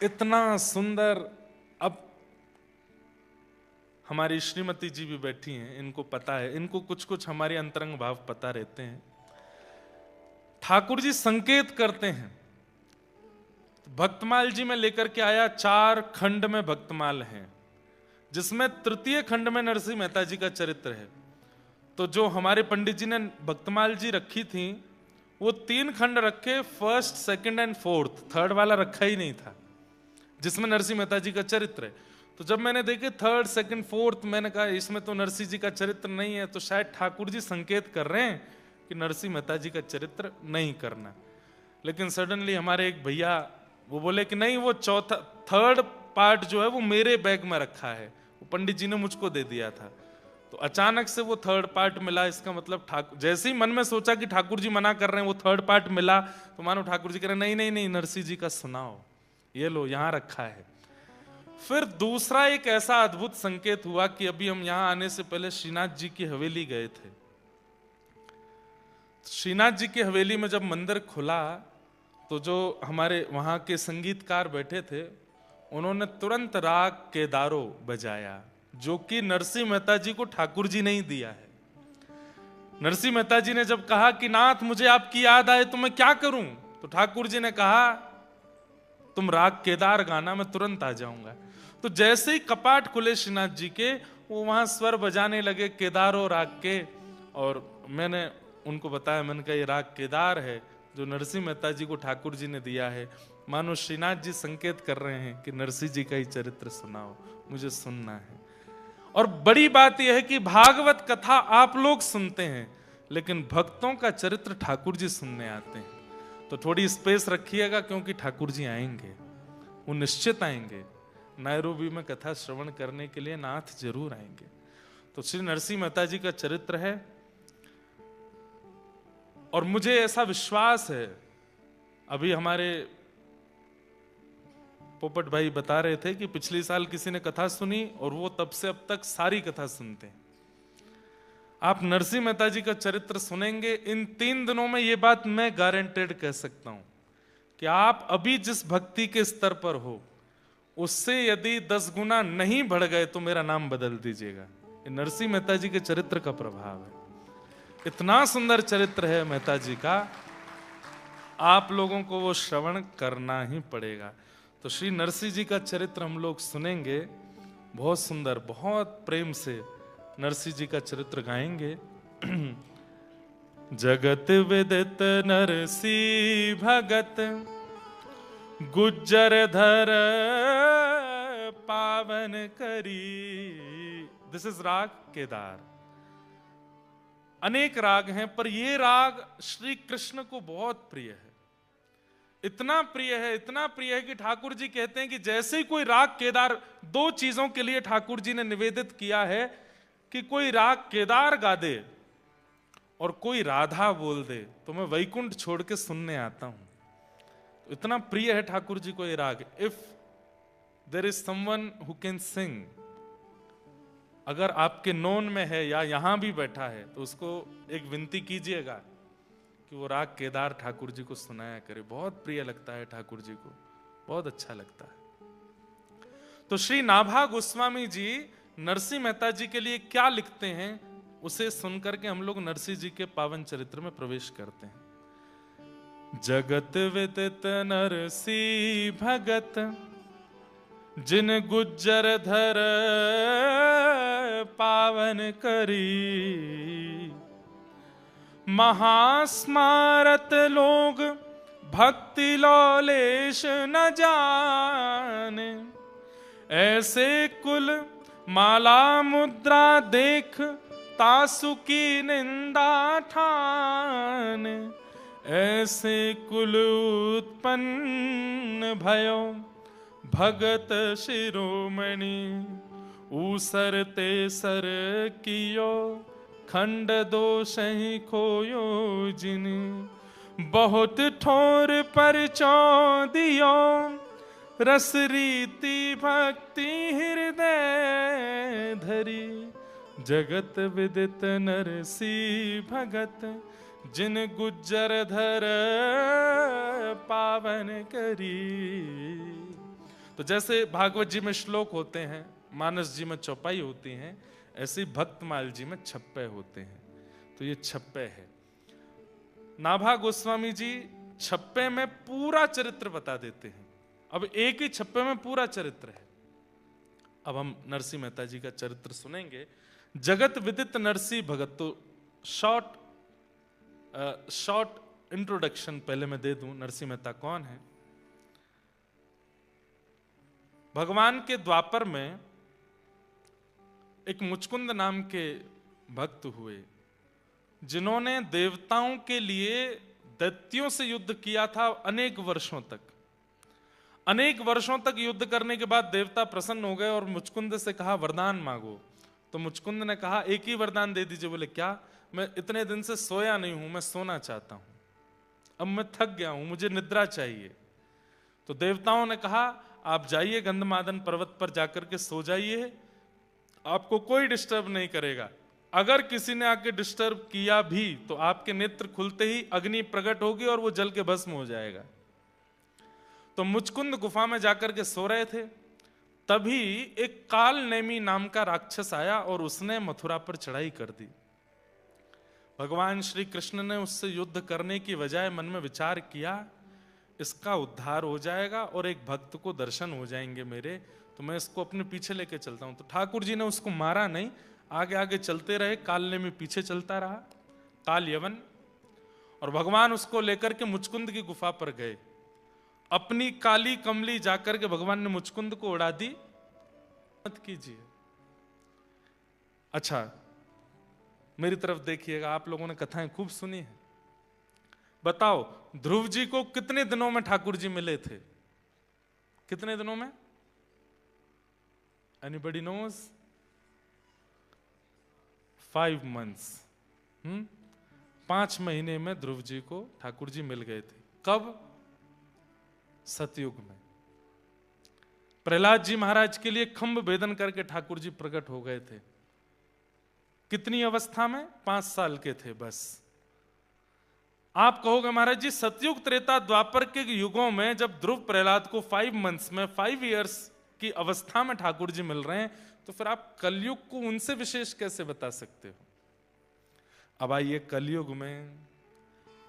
इतना सुंदर। अब हमारी श्रीमती जी भी बैठी हैं, इनको पता है, इनको कुछ कुछ हमारे अंतरंग भाव पता रहते हैं। ठाकुर जी संकेत करते हैं, भक्तमाल जी में लेकर के आया, 4 खंड में भक्तमाल हैं, जिसमें तृतीय खंड में नरसिंह मेहता जी का चरित्र है। तो जो हमारे पंडित जी ने भक्तमाल जी रखी थी, वो 3 खंड रखे, first second and fourth, third वाला रखा ही नहीं था, जिसमें नरसिंह मेहता जी का चरित्र है। तो जब मैंने देखे थर्ड सेकंड फोर्थ, मैंने कहा इसमें तो नरसिंह जी का चरित्र नहीं है, तो शायद ठाकुर जी संकेत कर रहे हैं कि नरसिंह मेहता जी का चरित्र नहीं करना। लेकिन सडनली हमारे एक भैया वो बोले कि नहीं, वो थर्ड पार्ट जो है वो मेरे बैग में रखा है, वो पंडित जी ने मुझको दे दिया था। तो अचानक से वो थर्ड पार्ट मिला, इसका मतलब ठाकुर, जैसे ही मन में सोचा कि ठाकुर जी मना कर रहे हैं, वो थर्ड पार्ट मिला, तो मानो ठाकुर जी कह रहे नहीं नहीं नहीं, नरसिंह जी का सुनाओ, ये लो यहां रखा है। फिर दूसरा एक ऐसा अद्भुत संकेत हुआ कि अभी हम यहां आने से पहले श्रीनाथ जी की हवेली गए थे। श्रीनाथ जी की हवेली में जब मंदिर खुला, तो जो हमारे वहां के संगीतकार बैठे थे, उन्होंने तुरंत राग केदारो बजाया, जो कि नरसिंह मेहता जी को ठाकुर जी ने ही दिया है। नरसिंह मेहता जी ने जब कहा कि नाथ मुझे आपकी याद आए तो मैं क्या करूं, तो ठाकुर जी ने कहा तुम राग केदार गाना, मैं तुरंत आ जाऊंगा। तो जैसे ही कपाट खुले श्रीनाथ जी के, वो वहां स्वर बजाने लगे केदारो राग के, और मैंने उनको बताया, मैंने कहा ये राग केदार है जो नरसिंह मेहता जी को ठाकुर जी ने दिया है। मानो श्रीनाथ जी संकेत कर रहे हैं कि नरसिंह जी का ही चरित्र सुनाओ, मुझे सुनना है। और बड़ी बात यह है कि भागवत कथा आप लोग सुनते हैं, लेकिन भक्तों का चरित्र ठाकुर जी सुनने आते हैं। तो थोड़ी स्पेस रखिएगा, क्योंकि ठाकुर जी आएंगे, वो निश्चित आएंगे। नैरोबी में कथा श्रवण करने के लिए नाथ जरूर आएंगे। तो श्री नरसिंह मेहता जी का चरित्र है, और मुझे ऐसा विश्वास है, अभी हमारे पोपट भाई बता रहे थे कि पिछले साल किसी ने कथा सुनी और वो तब से अब तक सारी कथा सुनते हैं। आप नरसिंह मेहता जी का चरित्र सुनेंगे, इन 3 दिनों में ये बात मैं गारंटेड कह सकता हूं कि आप अभी जिस भक्ति के स्तर पर हो उससे यदि 10 गुना नहीं बढ़ गए तो मेरा नाम बदल दीजिएगा। ये नरसिंह मेहता जी के चरित्र का प्रभाव है। इतना सुंदर चरित्र है मेहता जी का, आप लोगों को वो श्रवण करना ही पड़ेगा। तो श्री नरसिंह जी का चरित्र हम लोग सुनेंगे, बहुत सुंदर, बहुत प्रेम से नरसिंह जी का चरित्र गाएंगे। जगत विदित नरसिंह भगत, गुज्जर धर पावन करी। दिस इज राग केदार। अनेक राग हैं, पर यह राग श्री कृष्ण को बहुत प्रिय है। इतना प्रिय है, इतना प्रिय है कि ठाकुर जी कहते हैं कि जैसे ही कोई राग केदार, 2 चीजों के लिए ठाकुर जी ने निवेदित किया है कि कोई राग केदार गा दे और कोई राधा बोल दे तो मैं वैकुंठ छोड़ के सुनने आता हूं। तो इतना प्रिय है ठाकुर जी को ये राग। If there is someone who can sing, अगर आपके नोन में है या यहां भी बैठा है तो उसको एक विनती कीजिएगा कि वो राग केदार ठाकुर जी को सुनाया करे। बहुत प्रिय लगता है ठाकुर जी को, बहुत अच्छा लगता है। तो श्री नाभा गोस्वामी जी नरसिंह मेहता जी के लिए क्या लिखते हैं, उसे सुनकर के हम लोग नरसिंह जी के पावन चरित्र में प्रवेश करते हैं। जगत विदित नरसिंह भगत, जिन गुज्जर धर पावन करी। महास्मारत लोग भक्ति लौलेश न जाने, ऐसे कुल माला मुद्रा देख तासु की निंदा ठान। ऐसे कुल उत्पन्न भयो भगत शिरोमणि। ऊसर तेसर कियो खंड दोष ही खोयो जिन। बहुत ठोर पर चौदियो रस रीति भक्ति हृदय धरी। जगत विदित नरसिंह भगत, जिन गुज्जर धर पावन करी। तो जैसे भागवत जी में श्लोक होते हैं, मानस जी में चौपाई होती हैं, ऐसे भक्तमाल जी में छप्पे होते हैं। तो ये छप्पे है। नाभा गोस्वामी जी छप्पे में पूरा चरित्र बता देते हैं। अब एक ही छप्पे में पूरा चरित्र है। अब हम नरसिंह मेहता जी का चरित्र सुनेंगे। जगत विदित नरसिंह भगत। तो शॉर्ट इंट्रोडक्शन पहले मैं दे दूं, नरसिंह मेहता कौन है। भगवान के द्वापर में एक मुचकुंद नाम के भक्त हुए, जिन्होंने देवताओं के लिए दैत्यों से युद्ध किया था अनेक वर्षों तक। अनेक वर्षों तक युद्ध करने के बाद देवता प्रसन्न हो गए और मुचकुंद से कहा वरदान मांगो। तो मुचकुंद ने कहा एक ही वरदान दे दीजिए। बोले क्या? मैं इतने दिन से सोया नहीं हूं, मैं सोना चाहता हूं, अब मैं थक गया हूं, मुझे निद्रा चाहिए। तो देवताओं ने कहा आप जाइए गंधमादन पर्वत पर जाकर के सो जाइए, आपको कोई डिस्टर्ब नहीं करेगा। अगर किसी ने आके डिस्टर्ब किया भी तो आपके नेत्र खुलते ही अग्नि प्रकट होगी और वो जल के भस्म हो जाएगा। तो मुचकुंद गुफा में जाकर के सो रहे थे, तभी एक काल नेमी नाम का राक्षस आया और उसने मथुरा पर चढ़ाई कर दी। भगवान श्री कृष्ण ने उससे युद्ध करने की बजाय मन में विचार किया इसका उद्धार हो जाएगा और एक भक्त को दर्शन हो जाएंगे मेरे, तो मैं इसको अपने पीछे लेके चलता हूं। तो ठाकुर जी ने उसको मारा नहीं, आगे आगे चलते रहे, काल नेमी पीछे चलता रहा, काल यवन। और भगवान उसको लेकर के मुचकुंद की गुफा पर गए। अपनी काली कमली जाकर के भगवान ने मुचकुंद को उड़ा दी। मत कीजिए, अच्छा, मेरी तरफ देखिएगा, आप लोगों ने कथाएं खूब सुनी है। बताओ, ध्रुव जी को कितने दिनों में ठाकुर जी मिले थे? कितने दिनों में? Anybody knows? 5 months। 5 महीने में ध्रुव जी को ठाकुर जी मिल गए थे। कब? सतयुग में। प्रहलाद जी महाराज के लिए खंभ भेदन करके ठाकुर जी प्रकट हो गए थे। कितनी अवस्था में? 5 साल के थे बस। आप कहोगे महाराज जी, सतयुग त्रेता द्वापर के युगों में जब ध्रुव प्रहलाद को 5 months में 5 years की अवस्था में ठाकुर जी मिल रहे हैं, तो फिर आप कलयुग को उनसे विशेष कैसे बता सकते हो? अब आइए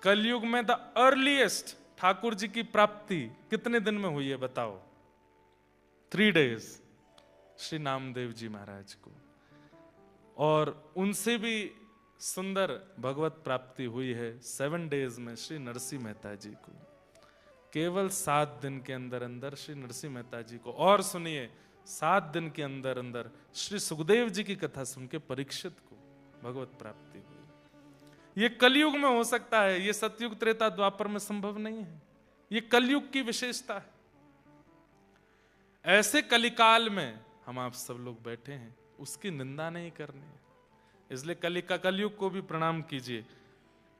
कलयुग में द अर्लीएस्ट ठाकुर जी की प्राप्ति कितने दिन में हुई है बताओ? 3 days, श्री नामदेव जी महाराज को। और उनसे भी सुंदर भगवत प्राप्ति हुई है 7 days में श्री नरसिंह मेहता जी को। केवल 7 दिन के अंदर अंदर श्री नरसिंह मेहता जी को। और सुनिए, 7 दिन के अंदर अंदर श्री सुखदेव जी की कथा सुन के परीक्षित को भगवत प्राप्ति हुई। ये कलयुग में हो सकता है, ये सतयुग त्रेता द्वापर में संभव नहीं है। ये कलयुग की विशेषता है। ऐसे कलिकाल में हम आप सब लोग बैठे हैं, उसकी निंदा नहीं करनी है। इसलिए कलयुग को भी प्रणाम कीजिए,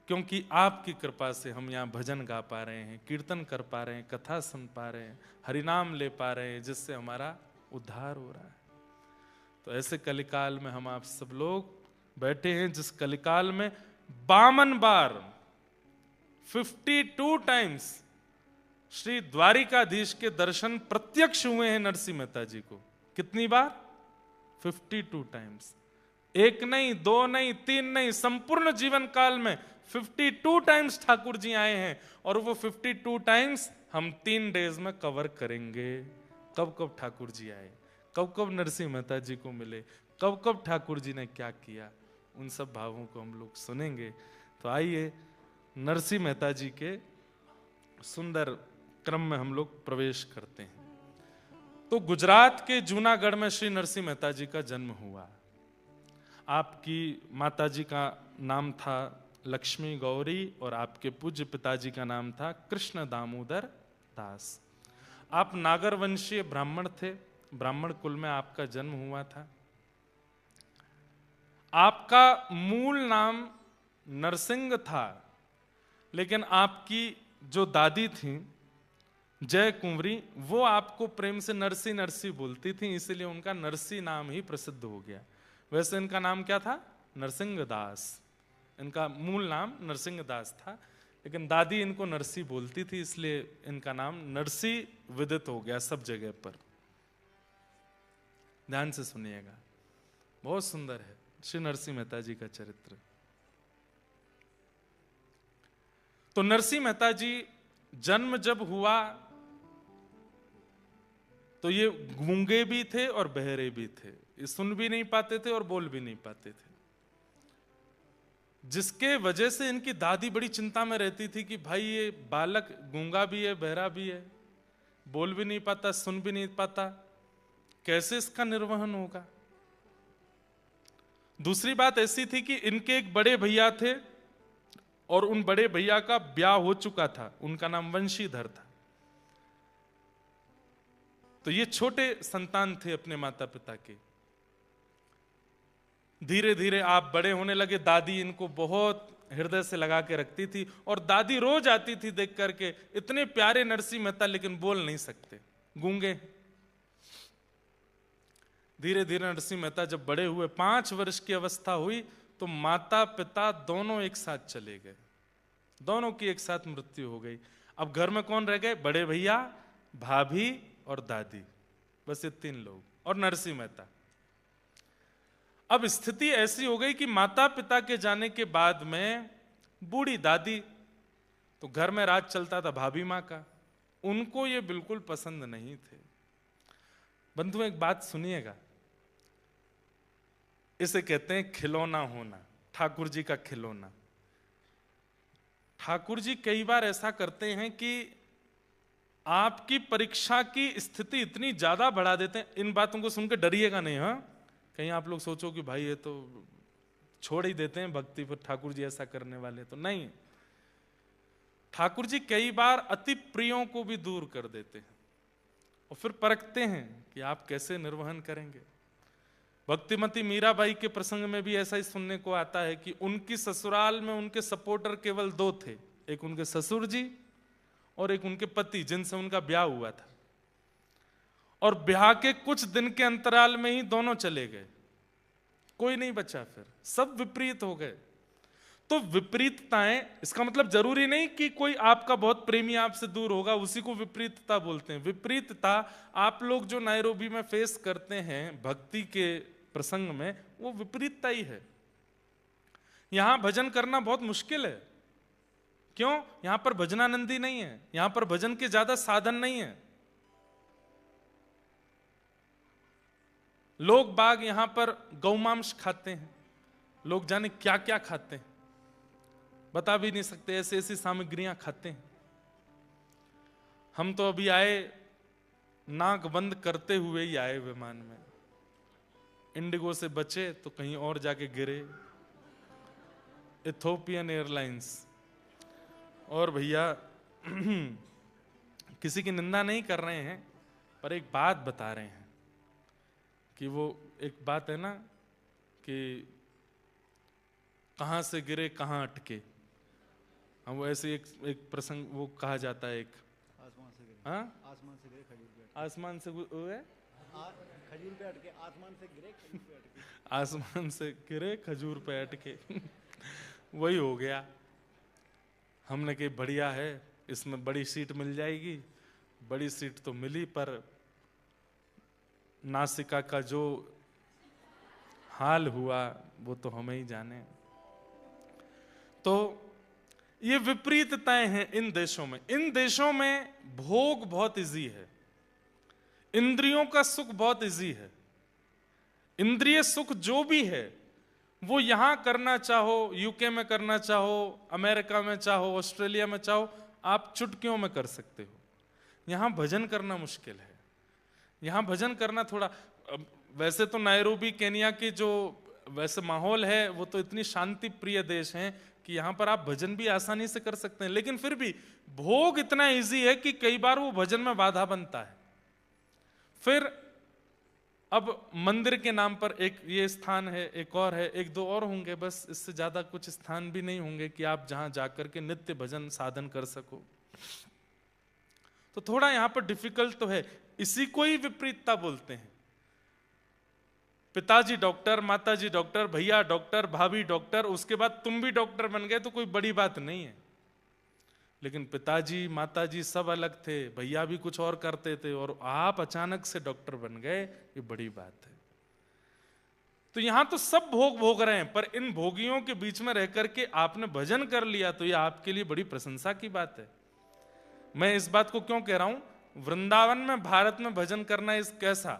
क्योंकि आपकी कृपा से हम यहाँ भजन गा पा रहे हैं, कीर्तन कर पा रहे हैं, कथा सुन पा रहे हैं, हरिनाम ले पा रहे हैं, जिससे हमारा उद्धार हो रहा है। तो ऐसे कलिकाल में हम आप सब लोग बैठे हैं, जिस कलिकाल में 52 बार 52 times श्री द्वारिकाधीश के दर्शन प्रत्यक्ष हुए हैं नरसिंह मेहता जी को। कितनी बार? 52 times। 1 नहीं, 2 नहीं, 3 नहीं, संपूर्ण जीवन काल में 52 times ठाकुर जी आए हैं। और वो 52 times हम 3 days में कवर करेंगे। कब कब ठाकुर जी आए, कब कब नरसिंह मेहता जी को मिले, कब कब ठाकुर जी ने क्या किया, उन सब भावों को हम लोग सुनेंगे। तो आइए नरसिंह मेहता जी के सुंदर क्रम में हम लोग प्रवेश करते हैं। तो गुजरात के जूनागढ़ में श्री नरसिंह मेहता जी का जन्म हुआ। आपकी माताजी का नाम था लक्ष्मी गौरी और आपके पूज्य पिताजी का नाम था कृष्ण दामोदर दास। आप नागर वंशीय ब्राह्मण थे, ब्राह्मण कुल में आपका जन्म हुआ था। आपका मूल नाम नरसिंह था, लेकिन आपकी जो दादी थी जय कुंवरी, वो आपको प्रेम से नरसी नरसी बोलती थी, इसलिए उनका नरसी नाम ही प्रसिद्ध हो गया। वैसे इनका नाम क्या था? नरसिंह दास। इनका मूल नाम नरसिंह दास था, लेकिन दादी इनको नरसी बोलती थी, इसलिए इनका नाम नरसी विदित हो गया सब जगह पर। ध्यान से सुनिएगा, बहुत सुंदर है श्री नरसिंह मेहता जी का चरित्र। तो नरसिंह मेहता जी जन्म जब हुआ तो ये गूंगे भी थे और बहरे भी थे, ये सुन भी नहीं पाते थे और बोल भी नहीं पाते थे, जिसके वजह से इनकी दादी बड़ी चिंता में रहती थी कि भाई ये बालक गूंगा भी है, बहरा भी है, बोल भी नहीं पाता, सुन भी नहीं पाता, कैसे इसका निर्वहन होगा। दूसरी बात ऐसी थी कि इनके एक बड़े भैया थे और उन बड़े भैया का ब्याह हो चुका था, उनका नाम वंशीधर था। तो ये छोटे संतान थे अपने माता पिता के। धीरे धीरे आप बड़े होने लगे, दादी इनको बहुत हृदय से लगा के रखती थी और दादी रोज आती थी देख करके, इतने प्यारे नरसिंह मेहता लेकिन बोल नहीं सकते, गूंगे। धीरे धीरे नरसिंह मेहता जब बड़े हुए, 5 वर्ष की अवस्था हुई, तो माता पिता दोनों एक साथ चले गए, दोनों की एक साथ मृत्यु हो गई। अब घर में कौन रह गए? बड़े भैया, भाभी और दादी, बस ये 3 लोग और नरसिंह मेहता। अब स्थिति ऐसी हो गई कि माता पिता के जाने के बाद में बूढ़ी दादी, तो घर में राज चलता था भाभी माँ का, उनको ये बिल्कुल पसंद नहीं थे। बंधु एक बात सुनिएगा, इसे कहते हैं खिलौना होना, ठाकुर जी का खिलौना। ठाकुर जी कई बार ऐसा करते हैं कि आपकी परीक्षा की स्थिति इतनी ज्यादा बढ़ा देते हैं। इन बातों को सुनकर डरिएगा नहीं, हाँ, कहीं आप लोग सोचो कि भाई ये तो छोड़ ही देते हैं भक्ति, पर ठाकुर जी ऐसा करने वाले तो नहीं। ठाकुर जी कई बार अति प्रियों को भी दूर कर देते हैं और फिर परखते हैं कि आप कैसे निर्वहन करेंगे। भक्तिमती मीराबाई के प्रसंग में भी ऐसा ही सुनने को आता है कि उनकी ससुराल में उनके सपोर्टर केवल 2 थे, एक उनके ससुर जी और एक उनके पति जिनसे उनका ब्याह हुआ था, और ब्याह के कुछ दिन के अंतराल में ही दोनों चले गए, कोई नहीं बचा, फिर सब विपरीत हो गए। तो विपरीतताएं, इसका मतलब जरूरी नहीं कि कोई आपका बहुत प्रेमी आपसे दूर होगा उसी को विपरीतता बोलते हैं। विपरीतता आप लोग जो नायरोबी में फेस करते हैं भक्ति के प्रसंग में, वो विपरीतता ही है। यहां भजन करना बहुत मुश्किल है। क्यों? यहां पर भजनानंदी नहीं है, यहां पर भजन के ज्यादा साधन नहीं है। लोग बाग यहां पर गौमांस खाते हैं, लोग जाने क्या क्या खाते हैं, बता भी नहीं सकते, ऐसी ऐसी सामग्रियां खाते हैं। हम तो अभी आए नाक बंद करते हुए ही आए विमान में, इंडिगो से बचे तो कहीं और जाके गिरे, इथोपियन एयरलाइंस। और भैया किसी की निंदा नहीं कर रहे हैं, पर एक बात बता रहे हैं कि वो एक बात है ना कि कहां से गिरे कहां अटके। हम वो ऐसे एक प्रसंग वो कहा जाता है, एक आसमान से गिरे, हाँ आसमान से गिरे खजूर पे आसमान से हुए, खजूर पे अटके, आसमान से गिरे खजूर पे अटके, आसमान से गिरे खजूर पे अटके वही हो गया। हमने कही बढ़िया है, इसमें बड़ी सीट मिल जाएगी। बड़ी सीट तो मिली, पर नासिका का जो हाल हुआ वो तो हमें ही जाने। तो ये विपरीतताएं हैं इन देशों में। इन देशों में भोग बहुत इजी है, इंद्रियों का सुख बहुत इजी है। इंद्रिय सुख जो भी है वो यहां करना चाहो, यूके में करना चाहो, अमेरिका में चाहो, ऑस्ट्रेलिया में चाहो, आप चुटकियों में कर सकते हो। यहां भजन करना मुश्किल है। यहां भजन करना थोड़ा, वैसे तो नायरोबी केनिया की जो वैसे माहौल है वो तो इतनी शांति प्रिय देश है कि यहां पर आप भजन भी आसानी से कर सकते हैं, लेकिन फिर भी भोग इतना इजी है कि कई बार वो भजन में बाधा बनता है। फिर अब मंदिर के नाम पर एक ये स्थान है, एक और है, एक दो और होंगे, बस इससे ज्यादा कुछ स्थान भी नहीं होंगे कि आप जहां जाकर के नित्य भजन साधन कर सको। तो थोड़ा यहां पर डिफिकल्ट तो है, इसी को ही विपरीतता बोलते हैं। पिताजी डॉक्टर, माताजी डॉक्टर, भैया डॉक्टर, भाभी डॉक्टर, उसके बाद तुम भी डॉक्टर बन गए तो कोई बड़ी बात नहीं है। लेकिन पिताजी माताजी सब अलग थे, भैया भी कुछ और करते थे, और आप अचानक से डॉक्टर बन गए, ये बड़ी बात है। तो यहां तो सब भोग भोग रहे हैं, पर इन भोगियों के बीच में रह करके आपने भजन कर लिया तो ये आपके लिए बड़ी प्रशंसा की बात है। मैं इस बात को क्यों कह रहा हूं, वृंदावन में, भारत में भजन करना इस कैसा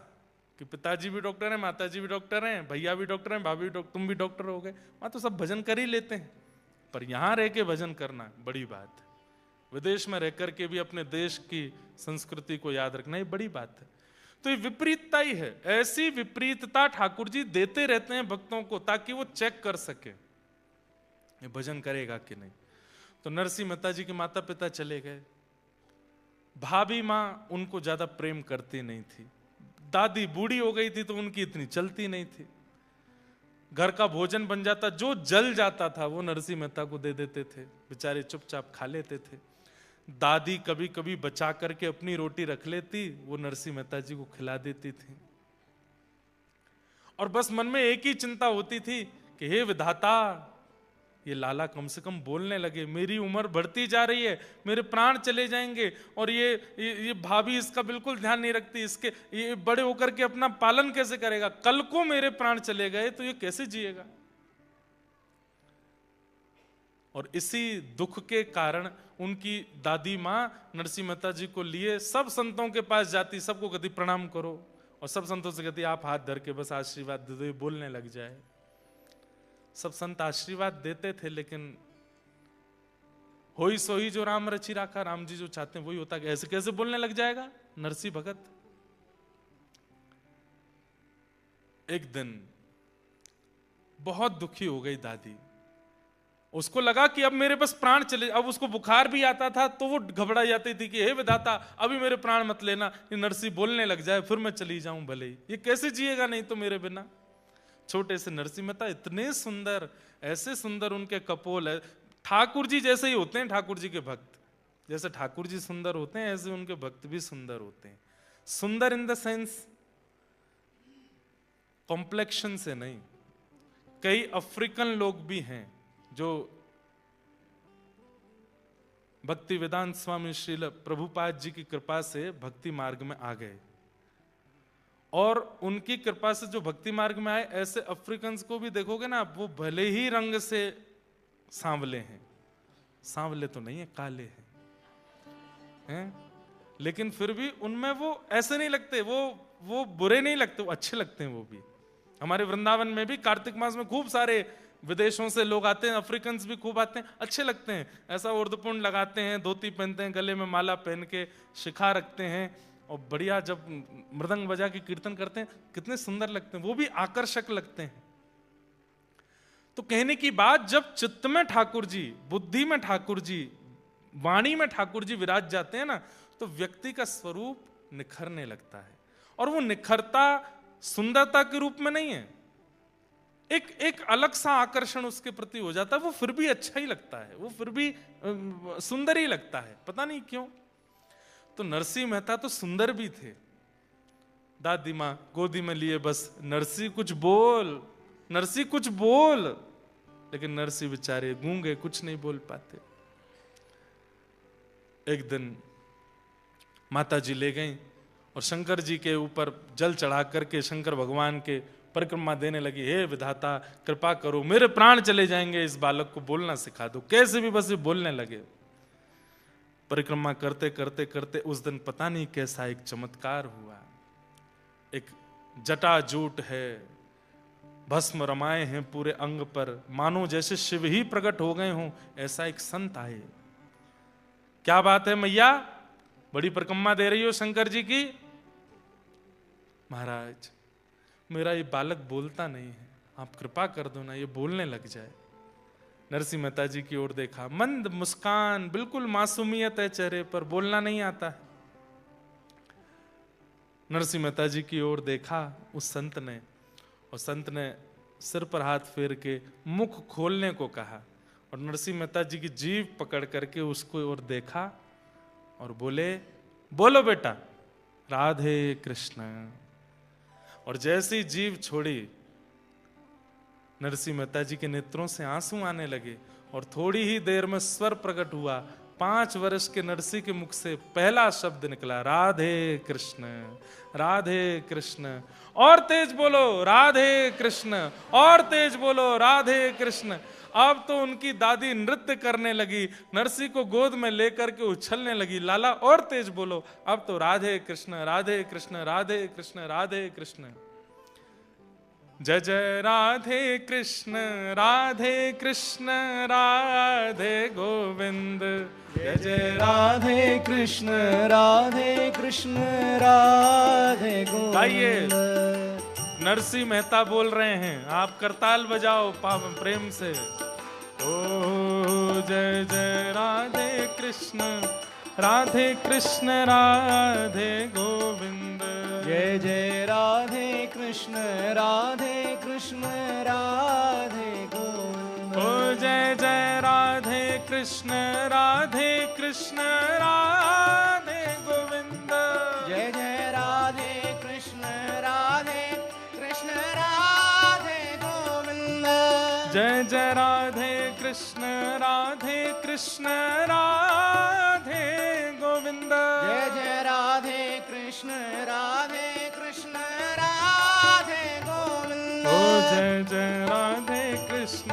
कि पिताजी भी डॉक्टर हैं, माताजी भी डॉक्टर हैं, भैया भी डॉक्टर हैं, भाभी भी डॉक्टर, तुम भी डॉक्टर हो गए, वहां तो सब भजन कर ही लेते हैं। पर यहां रह के भजन करना बड़ी बात है। विदेश में रह करके भी अपने देश की संस्कृति को याद रखना ये बड़ी बात है। तो ये विपरीतता ही है। ऐसी विपरीतता ठाकुर जी देते रहते हैं भक्तों को ताकि वो चेक कर सके ये भजन करेगा कि नहीं। तो नरसिंह मेहता जी के माता पिता चले गए, भाभी माँ उनको ज्यादा प्रेम करती नहीं थी, दादी बूढ़ी हो गई थी तो उनकी इतनी चलती नहीं थी। घर का भोजन बन जाता, जो जल जाता था वो नरसिंह मेहता को दे देते थे, बेचारे चुपचाप खा लेते थे। दादी कभी कभी बचा करके अपनी रोटी रख लेती, वो नरसिंह मेहता जी को खिला देती थी। और बस मन में एक ही चिंता होती थी कि हे विधाता, ये लाला कम से कम बोलने लगे, मेरी उम्र बढ़ती जा रही है, मेरे प्राण चले जाएंगे, और ये भाभी इसका बिल्कुल ध्यान नहीं रखती, इसके ये बड़े होकर के अपना पालन कैसे करेगा, कल को मेरे प्राण चले गए तो ये कैसे जिएगा। और इसी दुख के कारण उनकी दादी माँ नरसिंह मेहता जी को लिए सब संतों के पास जाती, सबको कहती प्रणाम करो, और सब संतों से कहती आप हाथ धर के बस आशीर्वाद दे दो, बोलने लग जाए। सब संत आशीर्वाद देते थे, लेकिन होई सोई जो राम रची राखा, राम जी जो चाहते हैं वही होता। ऐसे कैसे बोलने लग जाएगा नरसिंह भगत। एक दिन बहुत दुखी हो गई दादी। उसको लगा कि अब मेरे बस प्राण चले, अब उसको बुखार भी आता था तो वो घबरा जाती थी कि हे विधाता अभी मेरे प्राण मत लेना, ये नरसी बोलने लग जाए फिर मैं चली जाऊं भले ही, ये कैसे जिएगा नहीं तो मेरे बिना। छोटे से नरसी मेहता इतने सुंदर, ऐसे सुंदर उनके कपोल है, ठाकुर जी जैसे ही होते हैं, ठाकुर जी के भक्त जैसे ठाकुर जी सुंदर होते हैं ऐसे उनके भक्त भी सुंदर होते हैं। सुंदर इन द सेंस कॉम्प्लेक्शन से नहीं। कई अफ्रीकन लोग भी हैं जो भक्ति वेदांत स्वामी श्रील प्रभुपाद जी की कृपा से भक्ति मार्ग में आ गए, और उनकी कृपा से जो भक्ति मार्ग में आए, ऐसे अफ्रीकन्स को भी देखोगे ना, वो भले ही रंग से सांवले हैं, सांवले तो नहीं है, काले हैं, लेकिन फिर भी उनमें वो ऐसे नहीं लगते, वो बुरे नहीं लगते, वो अच्छे लगते हैं। वो भी हमारे वृंदावन में भी कार्तिक मास में खूब सारे विदेशों से लोग आते हैं, अफ्रीकन्स भी खूब आते हैं, अच्छे लगते हैं। ऐसा उर्दपुंड लगाते हैं, धोती पहनते हैं, गले में माला पहन के शिखा रखते हैं, और बढ़िया जब मृदंग बजा के कीर्तन करते हैं कितने सुंदर लगते हैं, वो भी आकर्षक लगते हैं। तो कहने की बात, जब चित्त में ठाकुर जी, बुद्धि में ठाकुर जी, वाणी में ठाकुर जी विराज जाते हैं ना, तो व्यक्ति का स्वरूप निखरने लगता है। और वो निखरता सुंदरता के रूप में नहीं है, एक अलग सा आकर्षण उसके प्रति हो जाता है, वो फिर भी अच्छा ही लगता है, वो फिर भी सुंदर ही लगता है, पता नहीं क्यों। तो नरसी मेहता तो सुंदर भी थे। दादी माँ गोदी में लिए बस, नरसी कुछ बोल, नरसी कुछ बोल, लेकिन नरसी बेचारे गूंगे, कुछ नहीं बोल पाते। एक दिन माता जी ले गईं और शंकर जी के ऊपर जल चढ़ा करके शंकर भगवान के परिक्रमा देने लगी। हे विधाता कृपा करो, मेरे प्राण चले जाएंगे, इस बालक को बोलना सिखा दो। कैसे भी बस ये बोलने लगे। परिक्रमा करते करते करते उस दिन पता नहीं कैसा एक चमत्कार हुआ। एक जटाजूट है, भस्म रमाए हैं पूरे अंग पर, मानो जैसे शिव ही प्रकट हो गए हों, ऐसा एक संत आए। क्या बात है मैया, बड़ी परिक्रमा दे रही हो शंकर जी की? महाराज मेरा ये बालक बोलता नहीं है, आप कृपा कर दो ना, ये बोलने लग जाए। नरसिंह मेहता जी की ओर देखा, मंद मुस्कान, बिल्कुल मासूमियत है चेहरे पर, बोलना नहीं आता है। नरसिंह मेहता जी की ओर देखा उस संत ने, और संत ने सिर पर हाथ फेर के मुख खोलने को कहा, और नरसिंह मेहता जी की जीभ पकड़ करके उसको ओर देखा और बोले, बोलो बेटा राधे कृष्ण। और जैसी जीभ छोड़ी, नरसिंह मेहता जी के नेत्रों से आंसू आने लगे, और थोड़ी ही देर में स्वर प्रकट हुआ। 5 वर्ष के नरसिंह के मुख से पहला शब्द निकला, राधे कृष्ण, राधे कृष्ण। और तेज बोलो राधे कृष्ण, और तेज बोलो राधे कृष्ण। अब तो उनकी दादी नृत्य करने लगी, नरसिंह को गोद में लेकर के उछलने लगी। लाला और तेज बोलो, अब तो राधे कृष्ण, राधे कृष्ण, राधे कृष्ण, राधे कृष्ण। जय जय राधे कृष्ण, राधे कृष्ण, राधे गोविंद। जय जय राधे कृष्ण, राधे कृष्ण, राधे गोविंद। नरसिंह मेहता बोल रहे हैं, आप करताल बजाओ प्रेम से। ओ जय जय राधे कृष्ण, राधे कृष्ण, राधे गोविंद। जय जय राधे कृष्ण, राधे कृष्ण, राधे गोविंद। ओ जय जय राधे कृष्ण, राधे कृष्ण, राधे गोविंद। जय जय राधे कृष्ण, राधे कृष्ण, राधे गोविंद। जय जय राधे कृष्ण, राधे कृष्ण, राधे गोविंद। जय जय राधे कृष्ण, राधे कृष्ण, राधे गोविंद। ओ जय जय राधे कृष्ण,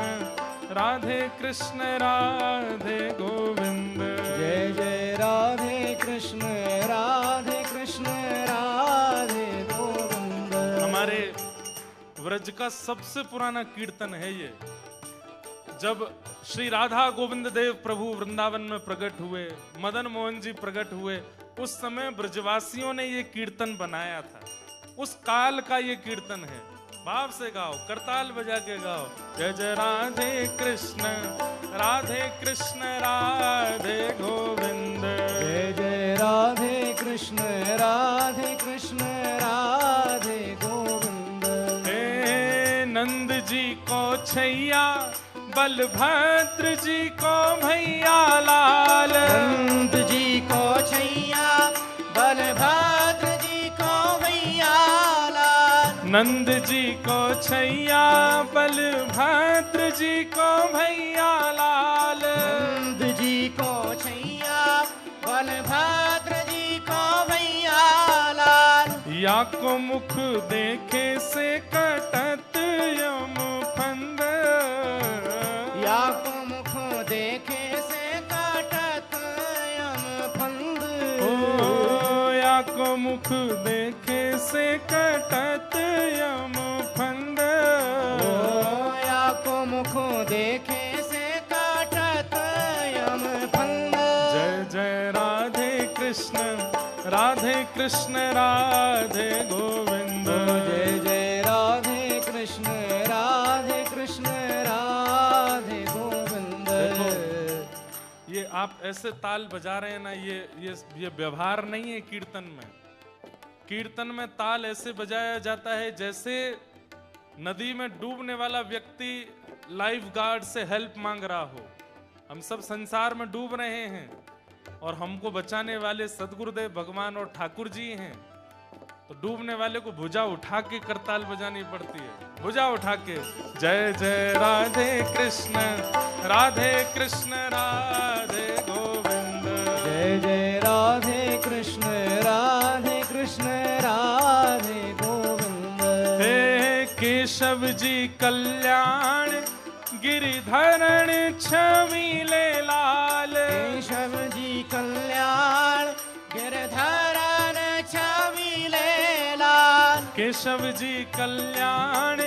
राधे कृष्ण, राधे गोविंद। जय जय राधे कृष्ण, राधे कृष्ण, राधे गोविंद। हमारे व्रज का सबसे पुराना कीर्तन है ये। जब श्री राधा गोविंद देव प्रभु वृंदावन में प्रकट हुए, मदन मोहन जी प्रकट हुए, उस समय ब्रजवासियों ने ये कीर्तन बनाया था। उस काल का ये कीर्तन है। भाव से गाओ, करताल बजा के गाओ। जय जय राधे कृष्ण राधे गोविंद। जय जय राधे कृष्ण राधे गोविंद। हे नंद जी को छैया, बलभद्र जी को भैया लाल। नंद जी को छैया, बलभद्र जी को भैया लाल। नंद जी को छैया, बलभद्र जी को भैया लाल। नंद जी को छैया, बलभद्र जी को भैया लाल। या को मुख देखे से कटत यम फंद। या को मुख देखे से कटत यम फंद। ओ या को मुख देखे से कटत यम फंद। ओ या को मुख देखे से कटत यम फंद। जय जय राधे कृष्ण राधे गोविंद। जय जय राधे कृष्ण राधे गोविंद। देखो, ये आप ऐसे ताल बजा रहे हैं ना, ये व्यवहार नहीं है कीर्तन में। कीर्तन में ताल ऐसे बजाया जाता है जैसे नदी में डूबने वाला व्यक्ति लाइफ गार्ड से हेल्प मांग रहा हो। हम सब संसार में डूब रहे हैं और हमको बचाने वाले सदगुरुदेव भगवान और ठाकुर जी हैं। तो डूबने वाले को भुजा उठा के करताल बजानी पड़ती है, भुजा उठा के। जय जय राधे कृष्ण राधे गोविंद। जय जय राधे कृष्ण राधे गोविंद। हे केशव जी कल्याण गिरिधरण छवीले लाल। केशव जी कल्याण गिरधरन छवीले लाल। केशव जी कल्याण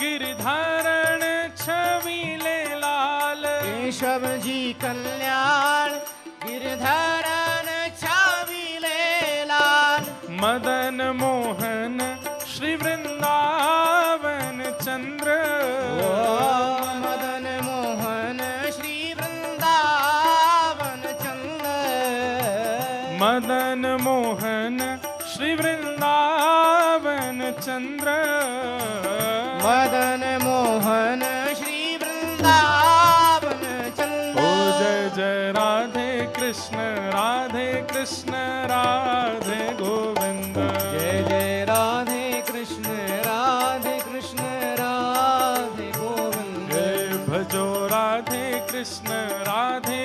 गिरिधरण छवीले लाल। केशव जी कल्याण गिरधरन छवीले लाल। मदन मोहन श्री वृंदावन चंद्र। मदन मोहन श्री वृंदावन चंद्र। मदन मोहन श्री वृंदावन चंद्र। मदन मोहन श्री वृंदावन चंद्र। ओ जय जय राधे कृष्ण राधे गोविंद। जय जय राधे कृष्ण राधे गोविंद। जय भजो राधे कृष्ण राधे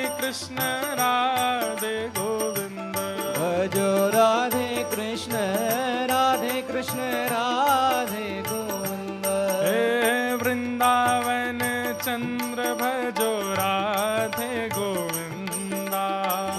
गोविंद। भजो राधे कृष्ण राधे गोविंद। हे वृंदावन चंद्र भजो राधे गोविंदा।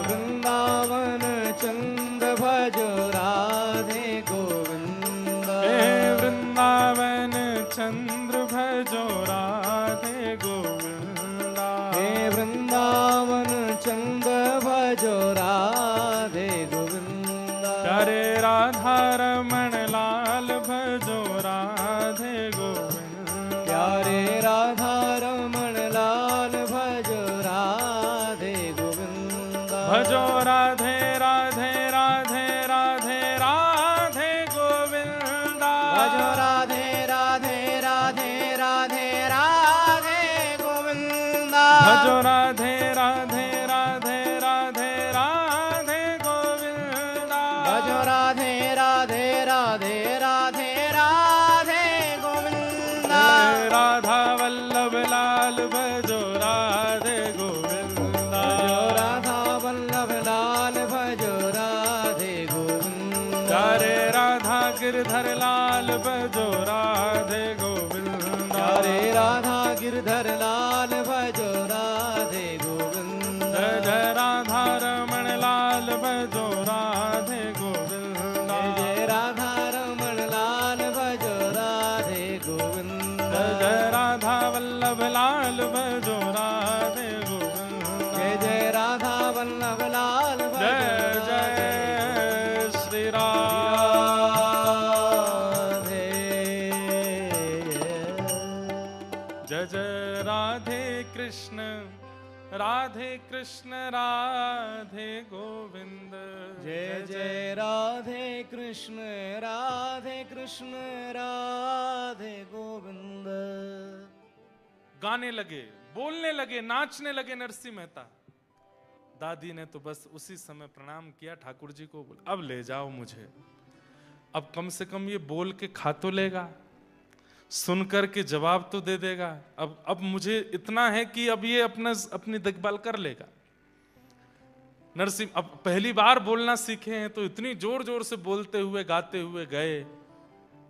वृंदावन चंद्र भजो राधे गोविंद। हे वृंदावन चंद्र भजो राधे गोविंदा। हे वृंदावन चंद्र भजो राधे गोविंद। प्यारे राधा रमण लाल भजो राधे गोविंद। प्यारे राधा रमण लाल भजो राधे गोविंद। भजो राधे राधे राधे राधे राधे गोविंदा। भजो राधे राधे राधे राधे राधे गोविंदा। भजो राधे राधे राधे राधे राधे गोविंदा। भजो राधे राधे राधे राधे राधे गोविंदा। राधा वल्लभ लाल भजो राधे गोविंदा। भजो राधा वल्लभ लाल भजो राधे गोविंदा। प्यारे राधा गिरधर लाल भजो राधे गोविंदा। प्यारे राधा गिरधर लाल भजो राधे गोविंदा। जय राधा रमण लाल भजो राधे गोविंदा। जय राधा रमण लाल भजो राधे गोविंदा। जय राधा वल्लभ लाल भजो राधे गोविंदा। जय जय राधा वल्लभ लाल भजो जय राधे जय श्री राम। राधे। राधे कृष्ण राधे गोविंद। जय जय राधे कृष्ण राधे गोविंद। गाने लगे, बोलने लगे, नाचने लगे नरसिंह मेहता। दादी ने तो बस उसी समय प्रणाम किया, ठाकुर जी को बोला अब ले जाओ मुझे, अब कम से कम ये बोल के खा तो लेगा, सुनकर के जवाब तो दे देगा। अब मुझे इतना है कि अब ये अपनी देखभाल कर लेगा। नरसिंह अब पहली बार बोलना सीखे हैं तो इतनी जोर जोर से बोलते हुए गाते हुए गए।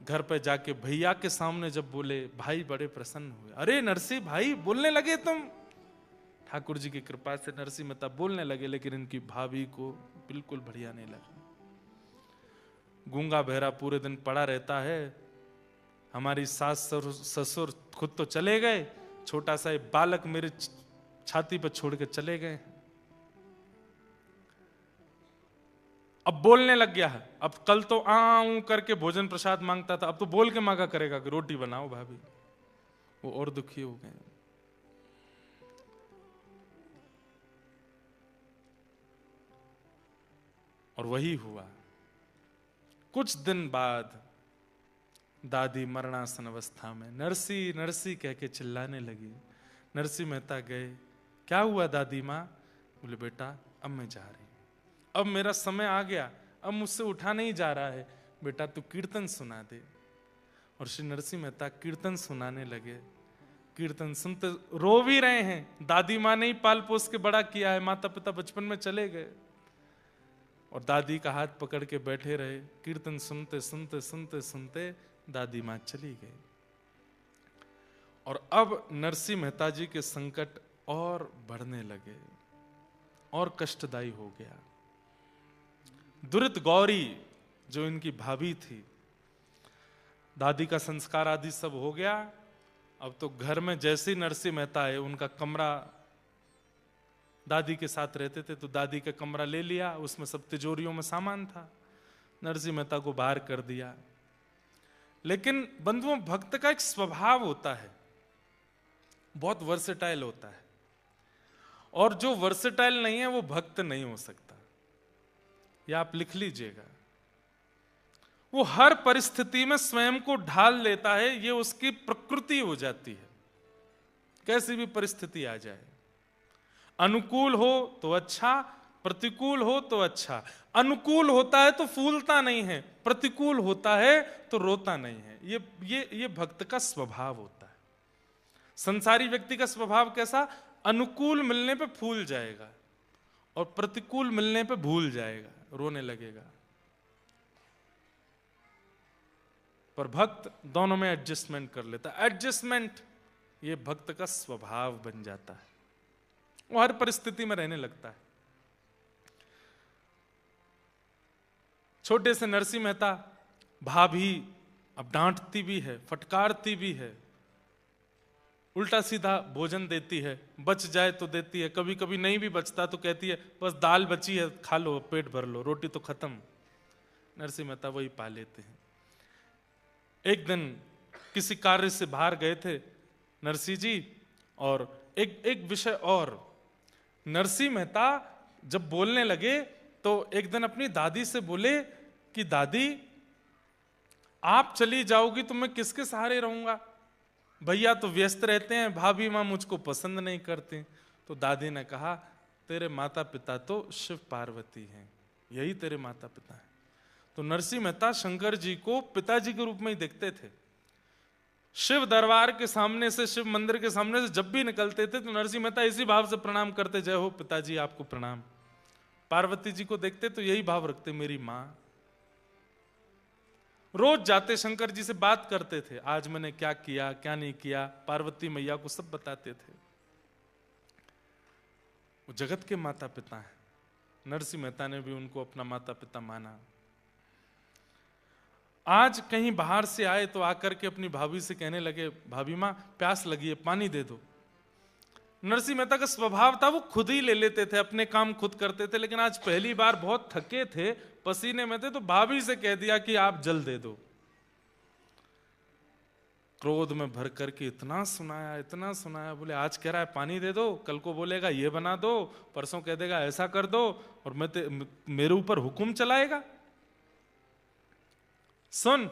घर पे जाके भैया के सामने जब बोले, भाई बड़े प्रसन्न हुए। अरे नरसिंह भाई बोलने लगे तुम। ठाकुर जी की कृपा से नरसिंह मेहता बोलने लगे, लेकिन इनकी भाभी को बिल्कुल बढ़िया नहीं लगा। गूंगा बहरा पूरे दिन पड़ा रहता है, हमारी सास ससुर खुद तो चले गए, छोटा सा बालक मेरे छाती पर छोड़ के चले गए। अब बोलने लग गया है। अब कल तो आऊं करके भोजन प्रसाद मांगता था, अब तो बोल के मांगा करेगा कि रोटी बनाओ भाभी। वो और दुखी हो गए। और वही हुआ। कुछ दिन बाद दादी मरणासन अवस्था में नरसी नरसी कह के चिल्लाने लगी। नरसिंह मेहता गए, क्या हुआ दादी माँ? बोले बेटा अब मैं जा रही हूं, अब मेरा समय आ गया, अब मुझसे उठा नहीं जा रहा है, बेटा तू कीर्तन सुना दे। और श्री नरसिंह मेहता कीर्तन सुनाने लगे। कीर्तन सुनते रो भी रहे हैं, दादी माँ ने ही पाल पोस के बड़ा किया है, माता पिता बचपन में चले गए। और दादी का हाथ पकड़ के बैठे रहे। कीर्तन सुनते सुनते सुनते सुनते दादी माँ चली गई। और अब नरसिंह मेहता जी के संकट और बढ़ने लगे और कष्टदायी हो गया। दुरित गौरी जो इनकी भाभी थी, दादी का संस्कार आदि सब हो गया। अब तो घर में जैसे ही नरसिंह मेहता है, उनका कमरा दादी के साथ रहते थे, तो दादी का कमरा ले लिया, उसमें सब तिजोरियों में सामान था। नरसिंह मेहता को बाहर कर दिया। लेकिन बंधुओं, भक्त का एक स्वभाव होता है, बहुत वर्सेटाइल होता है, और जो वर्सेटाइल नहीं है वो भक्त नहीं हो सकता। या आप लिख लीजिएगा, वो हर परिस्थिति में स्वयं को ढाल लेता है, ये उसकी प्रकृति हो जाती है। कैसी भी परिस्थिति आ जाए, अनुकूल हो तो अच्छा, प्रतिकूल हो तो अच्छा। अनुकूल होता है तो फूलता नहीं है, प्रतिकूल होता है तो रोता नहीं है। ये भक्त का स्वभाव होता है। संसारी व्यक्ति का स्वभाव कैसा? अनुकूल मिलने पे फूल जाएगा और प्रतिकूल मिलने पे भूल जाएगा, रोने लगेगा। पर भक्त दोनों में एडजस्टमेंट कर लेता है। एडजस्टमेंट ये भक्त का स्वभाव बन जाता है, वो हर परिस्थिति में रहने लगता है। छोटे से नरसिंह मेहता, भाभी अब डांटती भी है, फटकारती भी है, उल्टा सीधा भोजन देती है, बच जाए तो देती है, कभी कभी नहीं भी बचता तो कहती है बस दाल बची है खा लो, पेट भर लो, रोटी तो खत्म। नरसिंह मेहता वही पा लेते हैं। एक दिन किसी कार्य से बाहर गए थे नरसिंह जी, और एक विषय और, नरसिंह मेहता जब बोलने लगे तो एक दिन अपनी दादी से बोले कि दादी आप चली जाओगी तो मैं किसके सहारे रहूंगा? भैया तो व्यस्त रहते हैं, भाभी माँ मुझको पसंद नहीं करते। तो दादी ने कहा तेरे माता पिता तो शिव पार्वती हैं, यही तेरे माता पिता हैं। तो नरसिंह मेहता शंकर जी को पिताजी के रूप में ही देखते थे। शिव दरबार के सामने से, शिव मंदिर के सामने से जब भी निकलते थे तो नरसिंह मेहता इसी भाव से प्रणाम करते, जय हो पिताजी आपको प्रणाम। पार्वती जी को देखते तो यही भाव रखते, मेरी मां। रोज जाते शंकर जी से बात करते थे, आज मैंने क्या किया क्या नहीं किया, पार्वती मैया को सब बताते थे। वो जगत के माता पिता हैं। नरसिंह मेहता ने भी उनको अपना माता पिता माना। आज कहीं बाहर से आए तो आकर के अपनी भाभी से कहने लगे, भाभी माँ प्यास लगी है, पानी दे दो। नरसिंह मेहता का स्वभाव था वो खुद ही ले लेते थे, अपने काम खुद करते थे। लेकिन आज पहली बार बहुत थके थे, पसीने में थे, तो भाभी से कह दिया कि आप जल दे दो। क्रोध में भर करके इतना सुनाया, बोले आज कह रहा है पानी दे दो, कल को बोलेगा ये बना दो, परसों कह देगा ऐसा कर दो, और मेरे ऊपर हुक्म चलाएगा। सुन,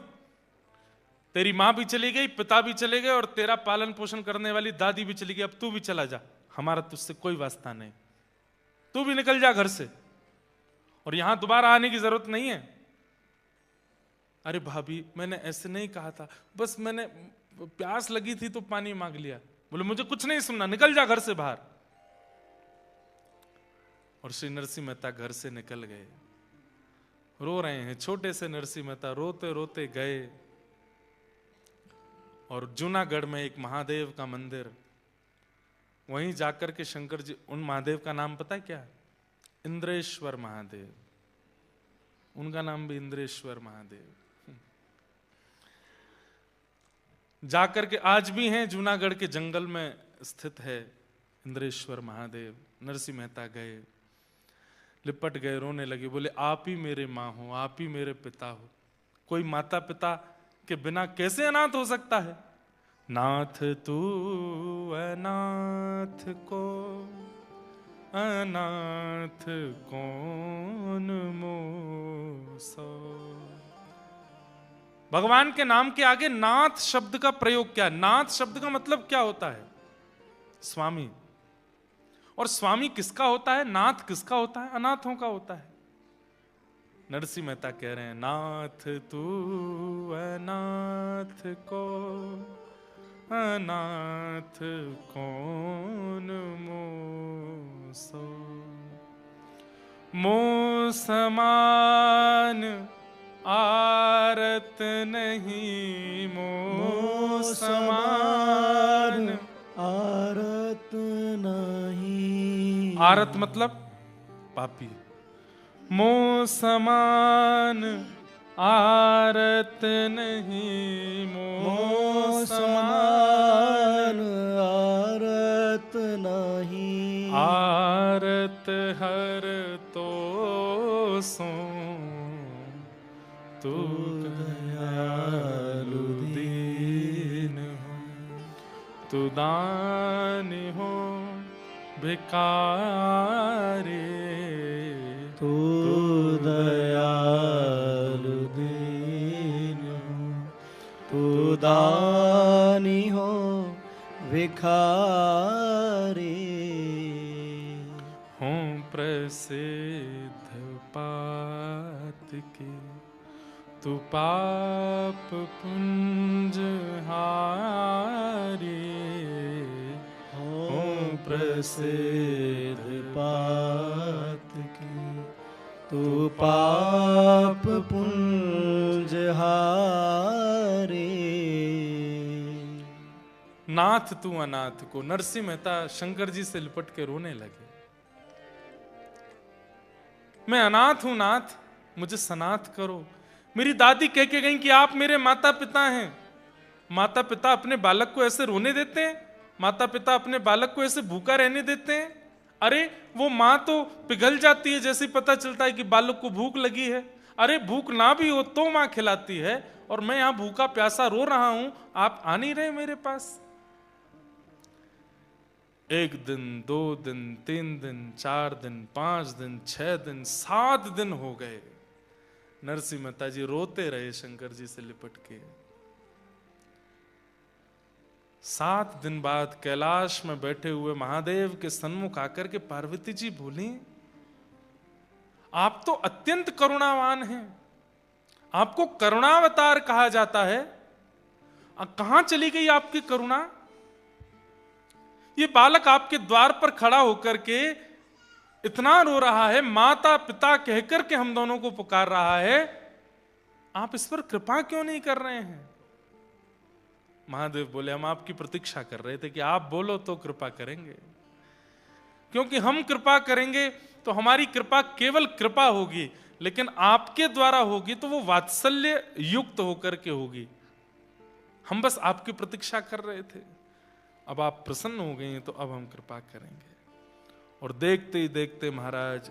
तेरी माँ भी चली गई, पिता भी चले गए, और तेरा पालन पोषण करने वाली दादी भी चली गई, अब तू भी चला जा, हमारा तुझसे कोई वास्ता नहीं, तू भी निकल जा घर से, और यहां दोबारा आने की जरूरत नहीं है। अरे भाभी मैंने ऐसे नहीं कहा था, बस मैंने प्यास लगी थी तो पानी मांग लिया। बोले मुझे कुछ नहीं सुनना, निकल जा घर से बाहर। और श्री नरसिंह मेहता घर से निकल गए। रो रहे हैं छोटे से नरसिंह मेहता, रोते रोते गए, और जूनागढ़ में एक महादेव का मंदिर, वहीं जाकर के शंकर जी, उन महादेव का नाम पता है क्या? इंद्रेश्वर महादेव, उनका नाम भी इंद्रेश्वर महादेव। जाकर के आज भी हैं, जूनागढ़ के जंगल में स्थित है इंद्रेश्वर महादेव। नरसिंह मेहता गए, लिपट गए, रोने लगे, बोले आप ही मेरे माँ हो, आप ही मेरे पिता हो, कोई माता पिता के बिना कैसे अनाथ हो सकता है? नाथ तू अनाथ को अनाथ कौन मोसो। भगवान के नाम के आगे नाथ शब्द का प्रयोग क्या? नाथ शब्द का मतलब क्या होता है? स्वामी। और स्वामी किसका होता है? नाथ किसका होता है? अनाथों का होता है। नरसिंह मेहता कह रहे हैं नाथ तू अनाथ को अनाथ कौन मोसो। मो समान आरत नहीं, मो समान आरत नहीं। आरत मतलब पापी। मो समान आरत नहीं, मो समान आरत नहीं। आरत हर तो सो तू दयालु दीन हो, तू दानी हो भिखारी, तू दयालु दीन हो, तू दानी हो भिखारी। हूँ प्रसिद्ध पात के, तू पाप पुंज हारी। हो प्रसिद्ध पात की, तू पाप पुंज हारी। नाथ तू अनाथ को। नरसिंह मेहता शंकर जी से लिपट के रोने लगे। मैं अनाथ हूं नाथ, मुझे सनाथ करो। मेरी दादी कह के गई कि आप मेरे माता पिता हैं। माता पिता अपने बालक को ऐसे रोने देते हैं? माता पिता अपने बालक को ऐसे भूखा रहने देते हैं? अरे वो माँ तो पिघल जाती है जैसे पता चलता है कि बालक को भूख लगी है। अरे भूख ना भी हो तो माँ खिलाती है, और मैं यहां भूखा प्यासा रो रहा हूं, आप आ नहीं रहे मेरे पास। 1 दिन 2 दिन 3 दिन 4 दिन 5 दिन 6 दिन 7 दिन हो गए। नरसिंह मेहता जी रोते रहे शंकर जी से लिपट के। 7 दिन बाद कैलाश में बैठे हुए महादेव के सन्मुख आकर के पार्वती जी बोली, आप तो अत्यंत करुणावान हैं, आपको करुणावतार कहा जाता है, कहां चली गई आपकी करुणा? ये बालक आपके द्वार पर खड़ा होकर के इतना रो रहा है, माता पिता कहकर के हम दोनों को पुकार रहा है, आप इस पर कृपा क्यों नहीं कर रहे हैं? महादेव बोले हम आपकी प्रतीक्षा कर रहे थे कि आप बोलो तो कृपा करेंगे, क्योंकि हम कृपा करेंगे तो हमारी कृपा केवल कृपा होगी, लेकिन आपके द्वारा होगी तो वो वात्सल्य युक्त होकर के होगी। हम बस आपकी प्रतीक्षा कर रहे थे, अब आप प्रसन्न हो गए हैं तो अब हम कृपा करेंगे। और देखते ही देखते महाराज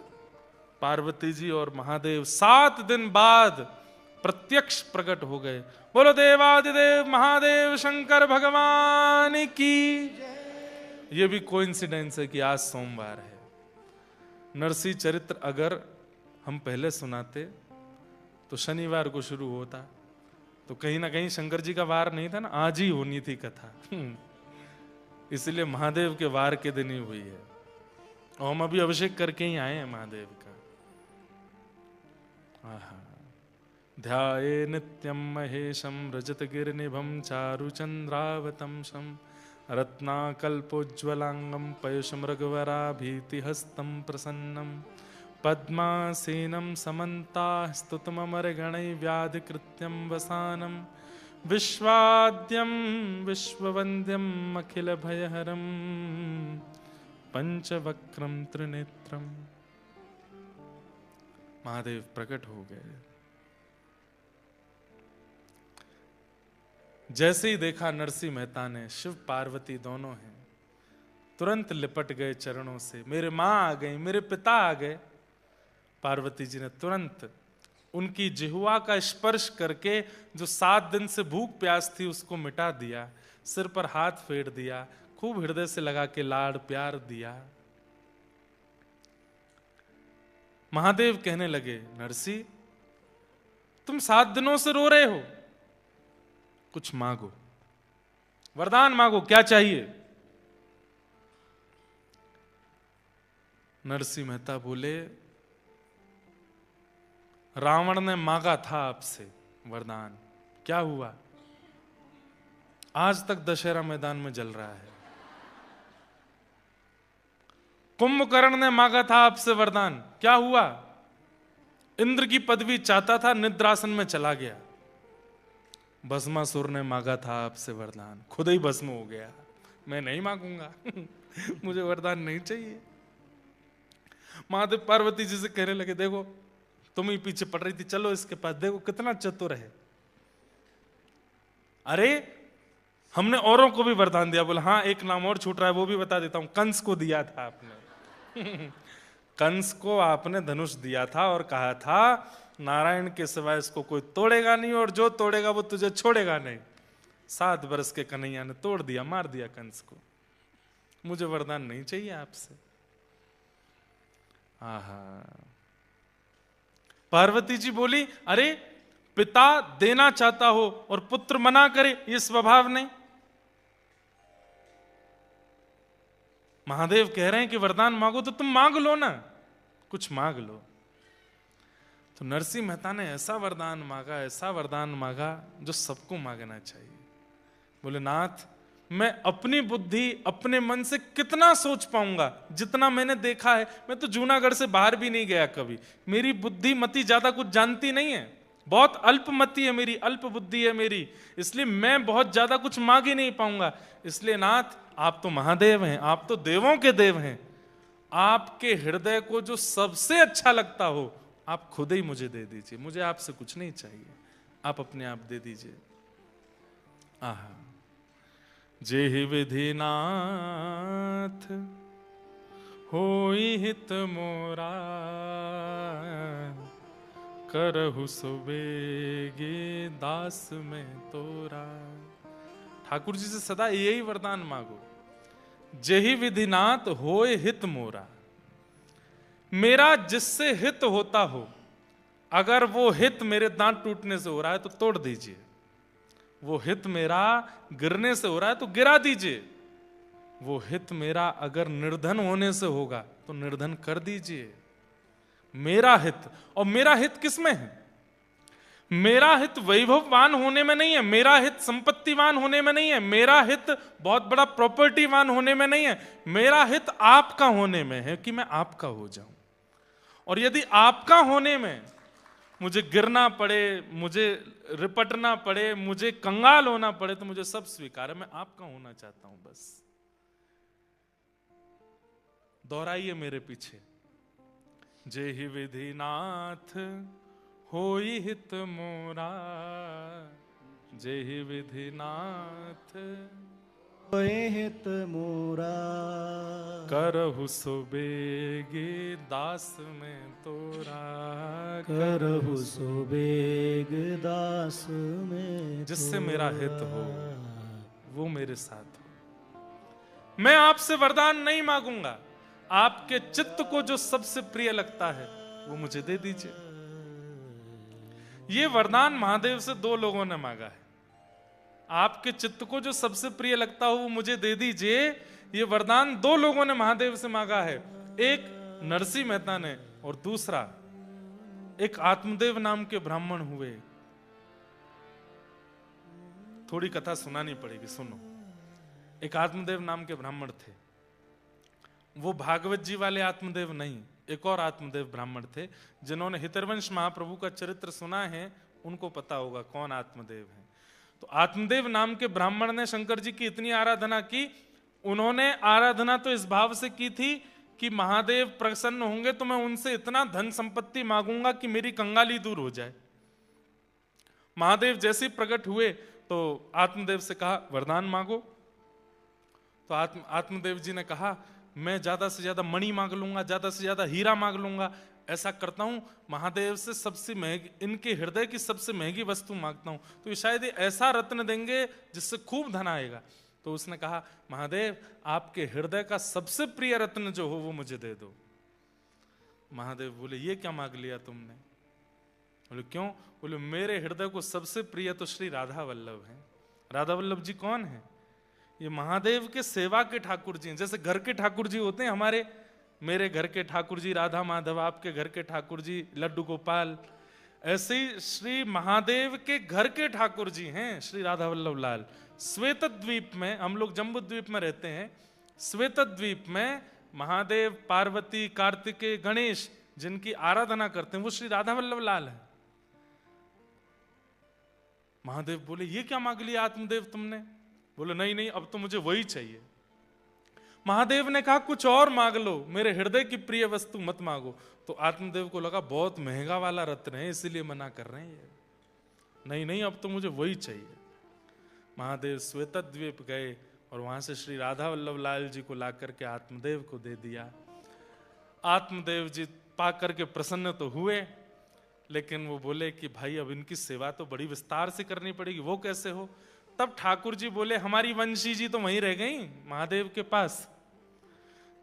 पार्वती जी और महादेव 7 दिन बाद प्रत्यक्ष प्रकट हो गए। बोलो देवादिदेव महादेव शंकर भगवान की। ये भी कोइंसिडेंस है कि आज सोमवार है। नरसिंह चरित्र अगर हम पहले सुनाते तो शनिवार को शुरू होता, तो कहीं ना कहीं शंकर जी का वार नहीं था ना, आज ही होनी थी कथा। इसलिए महादेव के वार के दिन ही हुई है। और हम अभी अभिषेक करके ही आए हैं महादेव का। ध्याये नित्यं महेशं रजतगिरिनिभं चारुचन्द्रावतंसं रत्नाकल्पोज्ज्वलांगं पयुषमृगवराभीतिहस्तं प्रसन्नं पद्मासीनं समन्तास्तुतममरगणैर्व्याधिकृत्यं वसानं विश्वाद्यं विश्ववन्द्यं अखिलभयहरं पंचवक्रं त्रिनेत्रं। महादेव प्रकट हो गए। जैसे ही देखा नरसिंह मेहता ने शिव पार्वती दोनों हैं, तुरंत लिपट गए चरणों से। मेरे माँ आ गई, मेरे पिता आ गए। पार्वती जी ने तुरंत उनकी जिह्वा का स्पर्श करके जो 7 दिन से भूख प्यास थी उसको मिटा दिया, सिर पर हाथ फेर दिया, खूब हृदय से लगा के लाड़ प्यार दिया। महादेव कहने लगे, नरसिंह तुम 7 दिनों से रो रहे हो, कुछ मांगो, वरदान मांगो, क्या चाहिए? नरसिंह मेहता बोले, रावण ने मांगा था आपसे वरदान, क्या हुआ? आज तक दशहरा मैदान में जल रहा है। कुंभकर्ण ने मांगा था आपसे वरदान, क्या हुआ? इंद्र की पदवी चाहता था, निद्रासन में चला गया। भस्मासुर ने मांगा था आपसे वरदान, खुद ही भस्म हो गया। मैं नहीं मांगूंगा। मुझे वरदान नहीं चाहिए। महादेव पार्वती जी से कहने लगे, देखो तुम ही पीछे पड़ रही थी, चलो इसके पास, देखो कितना चतुर है। अरे हमने औरों को भी वरदान दिया। बोला हाँ, एक नाम और छूट रहा है, वो भी बता देता हूं। कंस को दिया था आपने। कंस को आपने धनुष दिया था और कहा था नारायण के सिवाय इसको कोई तोड़ेगा नहीं, और जो तोड़ेगा वो तुझे छोड़ेगा नहीं। 7 वर्ष के कन्हैया ने तोड़ दिया, मार दिया कंस को। मुझे वरदान नहीं चाहिए आपसे। आहा। पार्वती जी बोली, अरे पिता देना चाहता हो और पुत्र मना करे, ये स्वभाव नहीं। महादेव कह रहे हैं कि वरदान मांगो, तो तुम मांग लो ना, कुछ मांग लो। तो नरसिंह मेहता ने ऐसा वरदान मांगा, ऐसा वरदान मांगा जो सबको मांगना चाहिए। बोले नाथ, मैं अपनी बुद्धि अपने मन से कितना सोच पाऊंगा? जितना मैंने देखा है, मैं तो जूनागढ़ से बाहर भी नहीं गया कभी। मेरी बुद्धि मति ज्यादा कुछ जानती नहीं है, बहुत अल्पमति है मेरी, अल्प बुद्धि है मेरी, इसलिए मैं बहुत ज्यादा कुछ मांग ही नहीं पाऊंगा। इसलिए नाथ, आप तो महादेव हैं, आप तो देवों के देव हैं, आपके हृदय को जो सबसे अच्छा लगता हो आप खुद ही मुझे दे दीजिए। मुझे आपसे कुछ नहीं चाहिए, आप अपने आप दे दीजिए। आहा। जेहि विधि नाथ होई हित मोरा, करहु सुबेगे दास में तोरा। ठाकुर जी से सदा यही वरदान मांगो, जेहि विधिनाथ होए हित मोरा। मेरा जिससे हित होता हो, अगर वो हित मेरे दांत टूटने से हो रहा है तो तोड़ दीजिए, वो हित मेरा गिरने से हो रहा है तो गिरा दीजिए, वो हित मेरा अगर निर्धन होने से होगा तो निर्धन कर दीजिए। मेरा हित, और मेरा हित किसमें है? मेरा हित वैभववान होने में नहीं है, मेरा हित संपत्तिवान होने में नहीं है, मेरा हित बहुत बड़ा प्रॉपर्टीवान होने में नहीं है, मेरा हित आपका होने में है कि मैं आपका हो जाऊं। और यदि आपका होने में मुझे गिरना पड़े, मुझे रिपटना पड़े, मुझे कंगाल होना पड़े, तो मुझे सब स्वीकार है, मैं आपका होना चाहता हूं। बस दोहराइए मेरे पीछे, जेहि विधिनाथ होई हित मोरा, जेहि विधिनाथ हित मोरा। करहु सुबेगे दास में तोरा, करहु सुबेग दास में जिससे मेरा हित हो वो मेरे साथ हो। मैं आपसे वरदान नहीं मांगूंगा, आपके चित्त को जो सबसे प्रिय लगता है वो मुझे दे दीजिए। ये वरदान महादेव से दो लोगों ने मांगा है। आपके चित्त को जो सबसे प्रिय लगता हो वो मुझे दे दीजिए, ये वरदान दो लोगों ने महादेव से मांगा है। एक नरसिंह मेहता ने और दूसरा एक आत्मदेव नाम के ब्राह्मण हुए। थोड़ी कथा सुनानी पड़ेगी, सुनो। एक आत्मदेव नाम के ब्राह्मण थे। वो भागवत जी वाले आत्मदेव नहीं, एक और आत्मदेव ब्राह्मण थे। जिन्होंने हितरवंश महाप्रभु का चरित्र सुना है उनको पता होगा कौन आत्मदेव है। तो आत्मदेव नाम के ब्राह्मण ने शंकर जी की इतनी आराधना की। उन्होंने आराधना तो इस भाव से की थी कि महादेव प्रसन्न होंगे तो मैं उनसे इतना धन संपत्ति मांगूंगा कि मेरी कंगाली दूर हो जाए। महादेव जैसे ही प्रकट हुए तो आत्मदेव से कहा वरदान मांगो। तो आत्मदेव जी ने कहा मैं ज्यादा से ज्यादा मणि मांग लूंगा, ज्यादा से ज्यादा हीरा मांग लूंगा। ऐसा करता हूं महादेव से सबसे महंगी, इनके हृदय की सबसे महंगी वस्तु मांगता हूं, तो ये शायद ऐसा रत्न देंगे जिससे खूब धन आएगा। तो उसने कहा महादेव आपके हृदय का सबसे प्रिय रत्न जो हो वो मुझे दे दो। महादेव बोले ये क्या मांग लिया तुमने? बोले क्यों? बोले मेरे हृदय को सबसे प्रिय तो श्री राधा वल्लभ है। राधा वल्लभ जी कौन है? ये महादेव के सेवा के ठाकुर जी हैं। जैसे घर के ठाकुर जी होते हैं हमारे, मेरे घर के ठाकुर जी राधा माधव, आपके घर के ठाकुर जी लड्डू गोपाल, ऐसे ही श्री महादेव के घर के ठाकुर जी हैं श्री राधा वल्लभ लाल। श्वेत द्वीप में, हम लोग जम्बू द्वीप में रहते हैं, श्वेत द्वीप में महादेव, पार्वती, कार्तिकेय, गणेश जिनकी आराधना करते हैं वो श्री राधा वल्लभ लाल है। महादेव बोले ये क्या मांग लिया आत्मदेव तुमने? बोले नहीं नहीं अब तो मुझे वही चाहिए। महादेव ने कहा कुछ और मांग लो, मेरे हृदय की प्रिय वस्तु मत मांगो। तो आत्मदेव को लगा बहुत महंगा वाला रत्न है इसीलिए मना कर रहे हैं। नहीं नहीं अब तो मुझे वही चाहिए। महादेव श्वेत द्वीप गए और वहां से श्री राधा वल्लभ लाल जी को ला करके आत्मदेव को दे दिया। आत्मदेव जी पा करके प्रसन्न तो हुए, लेकिन वो बोले कि भाई अब इनकी सेवा तो बड़ी विस्तार से करनी पड़ेगी। वो कैसे हो? तब ठाकुर जी बोले हमारी वंशी जी तो वहीं रह गई महादेव के पास।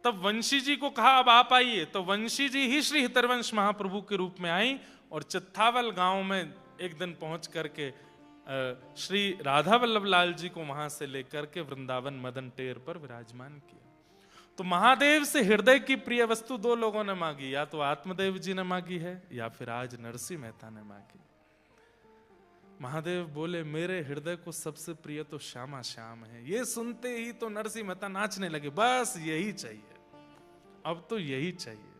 तब वंशी जी को कहा अब आप आइए। तो वंशी जी ही श्री हितरवंश महाप्रभु के रूप में आई और चित्तावल गांव में एक दिन पहुंच करके श्री राधा वल्लभ लाल जी को वहां से लेकर के वृंदावन मदन टेर पर विराजमान किया। तो महादेव से हृदय की प्रिय वस्तु दो लोगों ने मांगी, या तो आत्मदेव जी ने मांगी है या फिर आज नरसिंह मेहता ने मांगी। महादेव बोले मेरे हृदय को सबसे प्रिय तो श्यामा श्याम है। ये सुनते ही तो नरसिंह मेहता नाचने लगे, बस यही चाहिए, अब तो यही चाहिए।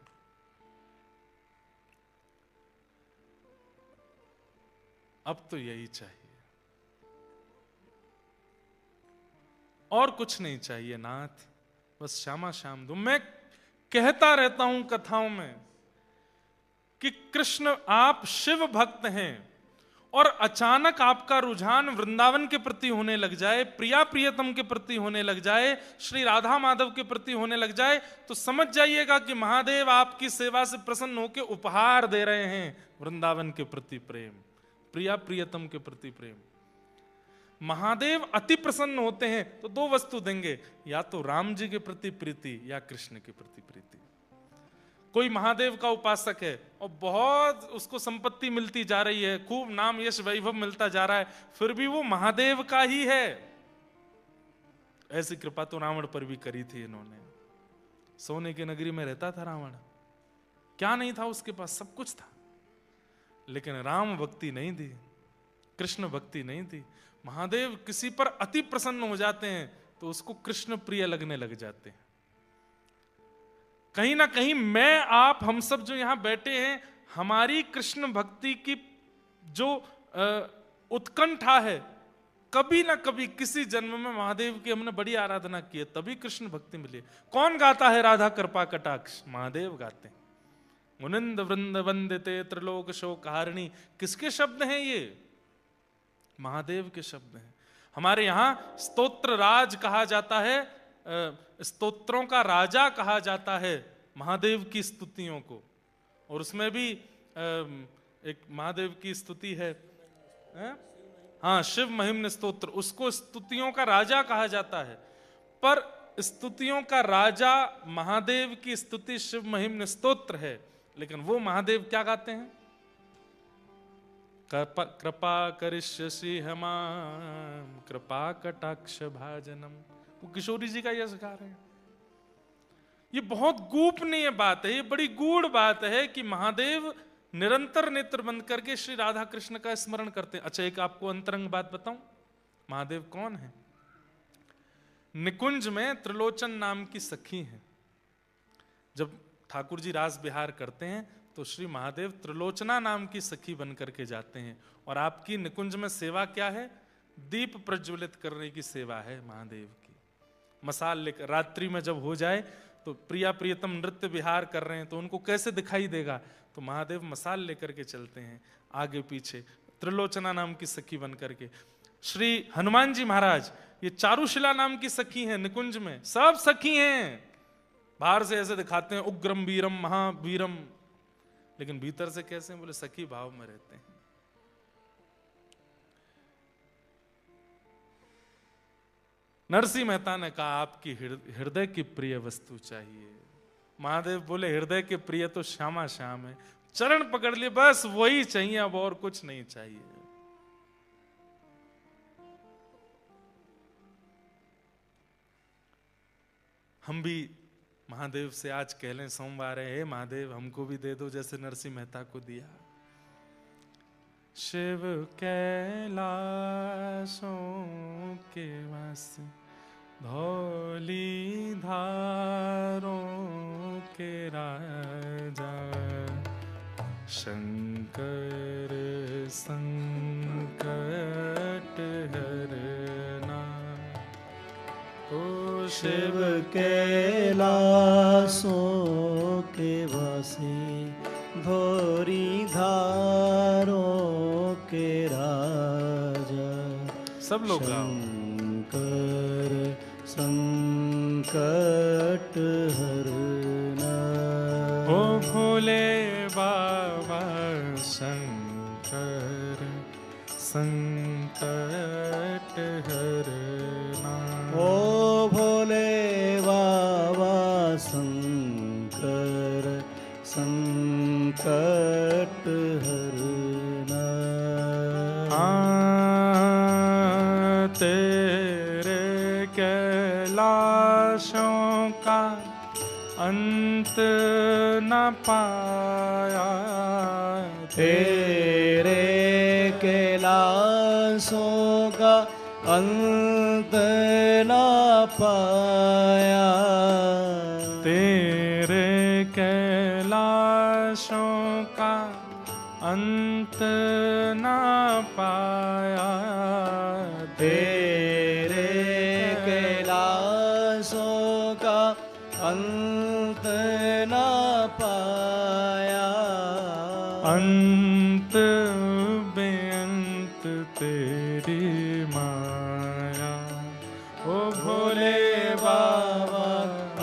अब तो यही चाहिए, और कुछ नहीं चाहिए नाथ, बस श्यामा श्याम दो। मैं कहता रहता हूं कथाओं में कि कृष्ण आप शिव भक्त हैं और अचानक आपका रुझान वृंदावन के प्रति होने लग जाए, प्रिया प्रियतम के प्रति होने लग जाए, श्री राधा माधव के प्रति होने लग जाए, तो समझ जाइएगा कि महादेव आपकी सेवा से प्रसन्न होकर उपहार दे रहे हैं वृंदावन के प्रति प्रेम, प्रिया प्रियतम के प्रति प्रेम। महादेव अति प्रसन्न होते हैं तो दो वस्तु देंगे, या तो राम जी के प्रति प्रीति या कृष्ण के प्रति प्रीति। कोई महादेव का उपासक है और बहुत उसको संपत्ति मिलती जा रही है, खूब नाम यश वैभव मिलता जा रहा है, फिर भी वो महादेव का ही है। ऐसी कृपा तो रावण पर भी करी थी इन्होंने। सोने की नगरी में रहता था रावण, क्या नहीं था उसके पास? सब कुछ था, लेकिन राम भक्ति नहीं दी, कृष्ण भक्ति नहीं दी। महादेव किसी पर अति प्रसन्न हो जाते हैं तो उसको कृष्ण प्रिय लगने लग जाते हैं। कहीं ना कहीं मैं, आप, हम सब जो यहां बैठे हैं, हमारी कृष्ण भक्ति की जो उत्कंठा है, कभी ना कभी किसी जन्म में महादेव की हमने बड़ी आराधना की है, तभी कृष्ण भक्ति मिली। कौन गाता है राधा कृपा कटाक्ष? महादेव गाते हैं। मुनिंद वृंद वंदिते त्रिलोक शोक हारिणी, किसके शब्द हैं ये? महादेव के शब्द हैं। हमारे यहाँ स्तोत्र राज कहा जाता है, स्तोत्रों का राजा कहा जाता है महादेव की स्तुतियों को। और उसमें भी एक महादेव की स्तुति है, हाँ, शिव महिम्न स्तोत्र, उसको स्तुतियों का राजा कहा जाता है। पर स्तुतियों का राजा महादेव की स्तुति शिव महिम्न स्तोत्र है, लेकिन वो महादेव क्या गाते हैं? कृपा करिष्यसि हमाम कृपा कटाक्ष भाजनम। वो किशोरी जी का यह गा रहे हैं। ये बहुत गोपनीय बात है, ये बड़ी गूढ़ बात है कि महादेव निरंतर नेत्र बंद करके श्री राधा कृष्ण का स्मरण करते हैं। अच्छा, एक आपको अंतरंग बात बताऊं, महादेव कौन है? निकुंज में त्रिलोचन नाम की सखी है। जब ठाकुर जी रास बिहार करते हैं तो श्री महादेव त्रिलोचना नाम की सखी बन करके जाते हैं। और आपकी निकुंज में सेवा क्या है? दीप प्रज्वलित करने की सेवा है महादेव की। मसाल लेकर रात्रि में जब हो जाए तो प्रिया प्रियतम नृत्य विहार कर रहे हैं तो उनको कैसे दिखाई देगा? तो महादेव मसाल लेकर के चलते हैं आगे पीछे, त्रिलोचना नाम की सखी बन करके। श्री हनुमान जी महाराज ये चारुशिला नाम की सखी हैं निकुंज में, सब सखी हैं। बाहर से ऐसे दिखाते हैं उग्रम वीरम महावीरम, लेकिन भीतर से कैसे हैं? बोले सखी भाव में रहते हैं। नरसिंह मेहता ने कहा आपकी हृदय की प्रिय वस्तु चाहिए। महादेव बोले हृदय के प्रिय तो श्यामा श्याम है, चरण पकड़ लिए बस वही चाहिए, अब और कुछ नहीं चाहिए। हम भी महादेव से आज कह लें सोमवार है, महादेव हमको भी दे दो जैसे नरसिंह मेहता को दिया। शिव कैलाशों के वास धौली धारों के राजा, शंकर संकट हरना। ओ शिव कैलाशों के वासी धौरी धारों के राजा, सब लोग गाओ। शंकर संकट हरना। ओ भोले बाबा शंकर संकट हरना। ओ भोले बाबा शंकर संकट हरना। तेरे कैलाशों का अंत न पाया, तेरे कैलाशों का अंत न पाया। तेरे कैलाशों का अंत न पाया। तेरे कैलाशों का अंत न पाया। अंत बेअंत तेरी माया। ओ भोले बाबा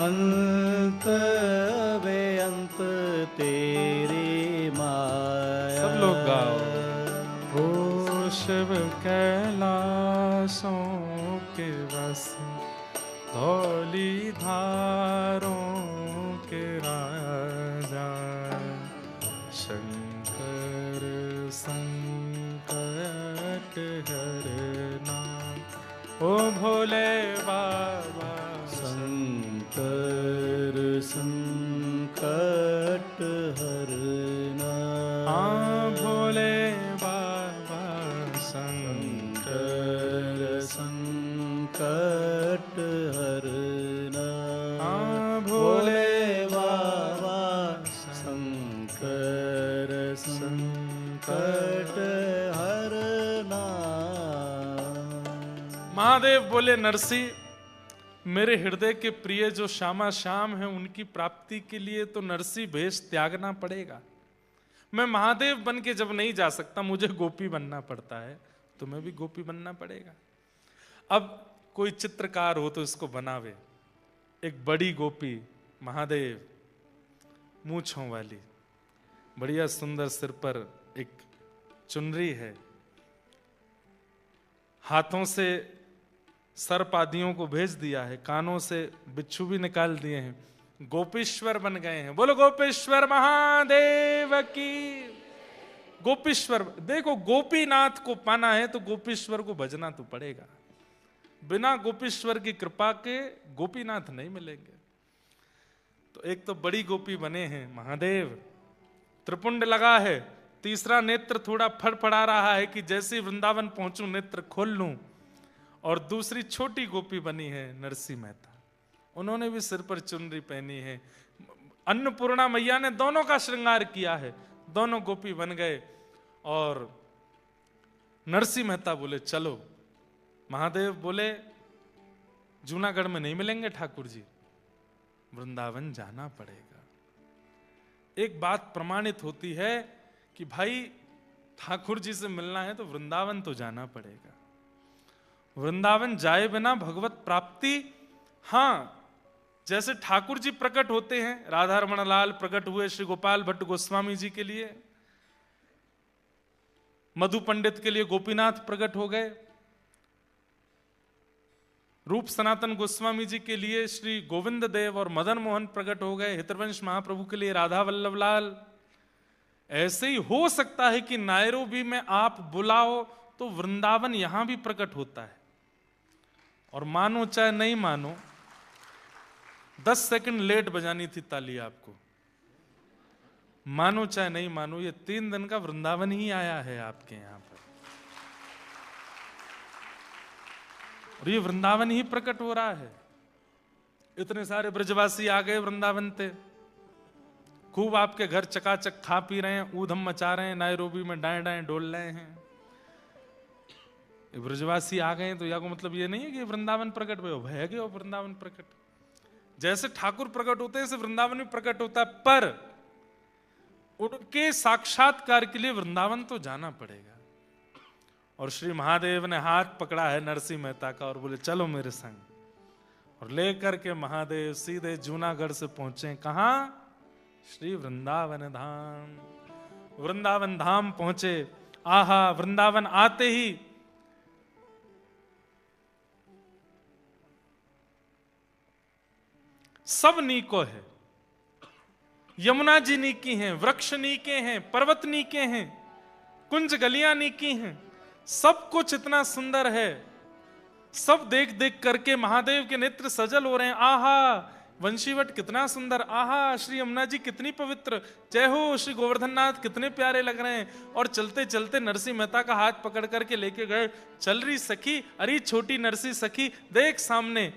अंत बेअंत तेरी माया। सब लोग गाओ। ओ शिव कैलाशों के वासी धौली धारों के राजा, शंकर संकट हरना। ओ भोले बाबा शंकर संकट हरना। भोले बाबा शंकर संकट हरना। भोले बाबा शंकर संकट हरना। महादेव बोले नरसिंह, मेरे हृदय के प्रिय जो श्यामा श्याम है उनकी प्राप्ति के लिए तो नरसिंह भेष त्यागना पड़ेगा। मैं महादेव बन के जब नहीं जा सकता, मुझे गोपी बनना पड़ता है, तुम्हें भी गोपी बनना पड़ेगा। अब कोई चित्रकार हो तो इसको बनावे। एक बड़ी गोपी महादेव, मूंछों वाली, बढ़िया सुंदर, सिर पर एक चुनरी है, हाथों से सर्प आदियों को भेज दिया है, कानों से बिच्छू भी निकाल दिए हैं, गोपीश्वर बन गए हैं। बोलो गोपेश्वर महादेव की। गोपीश्वर, देखो गोपीनाथ को पाना है तो गोपीश्वर को भजना तो पड़ेगा। बिना गोपीश्वर की कृपा के गोपीनाथ नहीं मिलेंगे। तो एक तो बड़ी गोपी बने हैं महादेव, त्रिपुंड लगा है, तीसरा नेत्र थोड़ा फड़फड़ा रहा है कि जैसे वृंदावन पहुंचूं नेत्र खोल लूं। और दूसरी छोटी गोपी बनी है नरसिंह मेहता, उन्होंने भी सिर पर चुनरी पहनी है। अन्नपूर्णा मैया ने दोनों का श्रृंगार किया है, दोनों गोपी बन गए। और नरसिंह मेहता बोले चलो, महादेव बोले जूनागढ़ में नहीं मिलेंगे ठाकुर जी, वृंदावन जाना पड़ेगा। एक बात प्रमाणित होती है कि भाई ठाकुर जी से मिलना है तो वृंदावन तो जाना पड़ेगा। वृंदावन जाए बिना भगवत प्राप्ति, हां, जैसे ठाकुर जी प्रकट होते हैं, राधा रमण लाल प्रकट हुए श्री गोपाल भट्ट गोस्वामी जी के लिए, मधु पंडित के लिए गोपीनाथ प्रकट हो गए, रूप सनातन गोस्वामी जी के लिए श्री गोविंद देव और मदन मोहन प्रकट हो गए, हितवंश महाप्रभु के लिए राधा वल्लभ लाल। ऐसे ही हो सकता है कि नायरोबी में आप बुलाओ तो वृंदावन यहां भी प्रकट होता है। और मानो चाहे नहीं मानो, 10 सेकंड लेट बजानी थी ताली आपको, मानो चाहे नहीं मानो, ये 3 दिन का वृंदावन ही आया है आपके यहां पर, और ये वृंदावन ही प्रकट हो रहा है। इतने सारे ब्रजवासी आ गए वृंदावन से, खूब आपके घर चकाचक खा पी रहे हैं, ऊधम मचा रहे हैं, नायरोबी में डाएं डाएं डोल रहे हैं। ब्रजवासी आ गए तो या को मतलब ये नहीं है कि वृंदावन प्रकट हुए, भय गए वृंदावन प्रकट। जैसे ठाकुर प्रकट होते हैं ऐसे वृंदावन भी प्रकट होता है, पर उनके साक्षात्कार के लिए वृंदावन तो जाना पड़ेगा। और श्री महादेव ने हाथ पकड़ा है नरसिंह मेहता का और बोले चलो मेरे संग, और लेकर के महादेव सीधे जूनागढ़ से पहुंचे कहां? श्री वृंदावन धाम। वृंदावन धाम पहुंचे। आहा, वृंदावन आते ही सब नीको है, यमुना जी नीकी हैं, वृक्ष नीके हैं, पर्वत नीके हैं, कुंज गलियां नीकी हैं, सब कुछ इतना सुंदर है। सब देख देख करके महादेव के नेत्र सजल हो रहे हैं। आहा, वंशीवट कितना सुंदर, आहा श्री यमुना जी कितनी पवित्र, जय हो श्री गोवर्धन नाथ कितने प्यारे लग रहे हैं। और चलते चलते नरसिंह मेहता का हाथ पकड़ करके लेके गए, चल रही सखी, अरे छोटी नरसिंह सखी देख सामने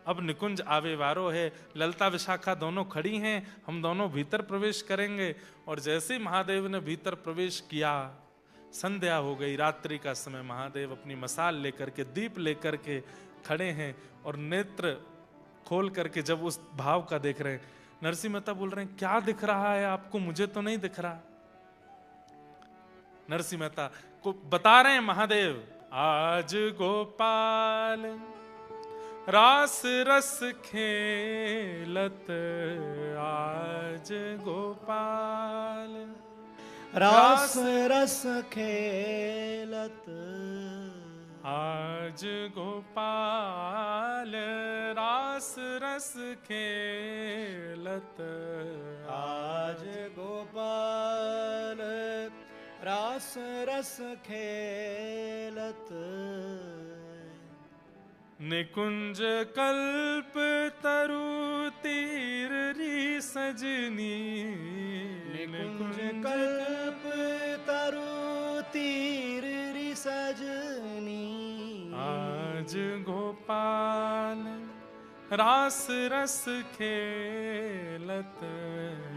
अब निकुंज आवे वारो है, ललता विशाखा दोनों खड़ी हैं, हम दोनों भीतर प्रवेश करेंगे। और जैसे महादेव ने भीतर प्रवेश किया, संध्या हो गई, रात्रि का समय, महादेव अपनी मसाल लेकर के, दीप लेकर के खड़े हैं और नेत्र खोल करके जब उस भाव का देख रहे हैं, नरसिंह मेहता बोल रहे हैं क्या दिख रहा है आपको, मुझे तो नहीं दिख रहा। नरसिंह मेहता को बता रहे हैं महादेव, आज गोपाल रास रस खेलत, आज गोपाल रास रस खेलत, आज गोपाल रास रस खेलत, आज गोपाल रास रस खेलत। निकुंज कल्प तरु तीर री सजनी, निकुंज कल्प तरु तीर री सजनी, आज गोपाल रास रस खेलत,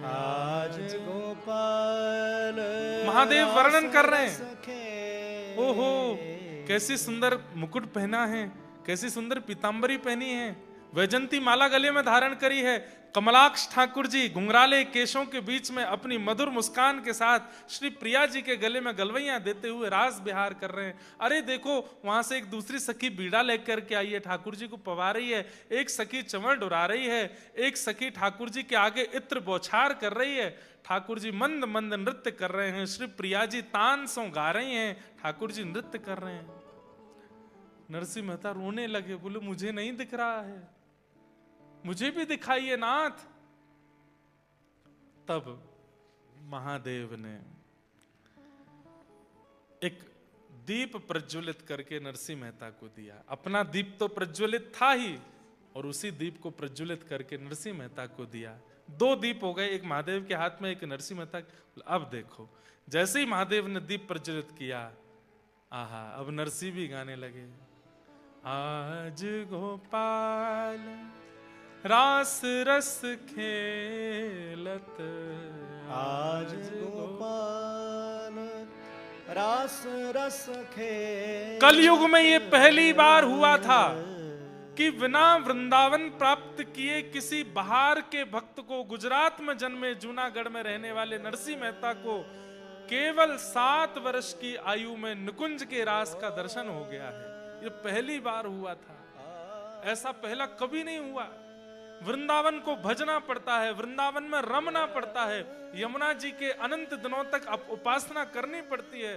आज गोपाल महादेव वर्णन कर रहे हैं। हैं। ओहो, कैसी सुंदर मुकुट पहना है, कैसी सुंदर पीतांबरी पहनी है, वैजंती माला गले में धारण करी है। कमलाक्ष ठाकुर जी घुंघराले केशों के बीच में अपनी मधुर मुस्कान के साथ श्री प्रिया जी के गले में गलवैयां देते हुए रास विहार कर रहे हैं। अरे देखो, वहां से एक दूसरी सखी बीड़ा लेकर के आई है, ठाकुर जी को पवा रही है। एक सखी चंवर डुरा रही है, एक सखी ठाकुर जी के आगे इत्र बौछार कर रही है। ठाकुर जी मंद मंद नृत्य कर रहे हैं, श्री प्रिया जी तान सो गा रही हैं, ठाकुर जी नृत्य कर रहे हैं। नरसिंह मेहता रोने लगे, बोले मुझे नहीं दिख रहा है, मुझे भी दिखाइए नाथ। तब महादेव ने एक दीप प्रज्वलित करके नरसिंह मेहता को दिया। अपना दीप तो प्रज्वलित था ही, और उसी दीप को प्रज्वलित करके नरसिंह मेहता को दिया। 2 दीप हो गए, एक महादेव के हाथ में, एक नरसिंह मेहता। अब देखो, जैसे ही महादेव ने दीप प्रज्वलित किया, आहा, अब नरसिंह भी गाने लगे। आज गोपाल रास रस खेलत, आज गोपाल रास रस खेलत। कलयुग में ये पहली बार हुआ था कि बिना वृंदावन प्राप्त किए किसी बाहर के भक्त को, गुजरात में जन्मे जूनागढ़ में रहने वाले नरसिंह मेहता को केवल 7 वर्ष की आयु में निकुंज के रास का दर्शन हो गया है। ये पहली बार हुआ था, ऐसा पहला कभी नहीं हुआ। वृंदावन को भजना पड़ता है, वृंदावन में रमना पड़ता है, यमुना जी के अनंत दिनों तक उपासना करनी पड़ती है,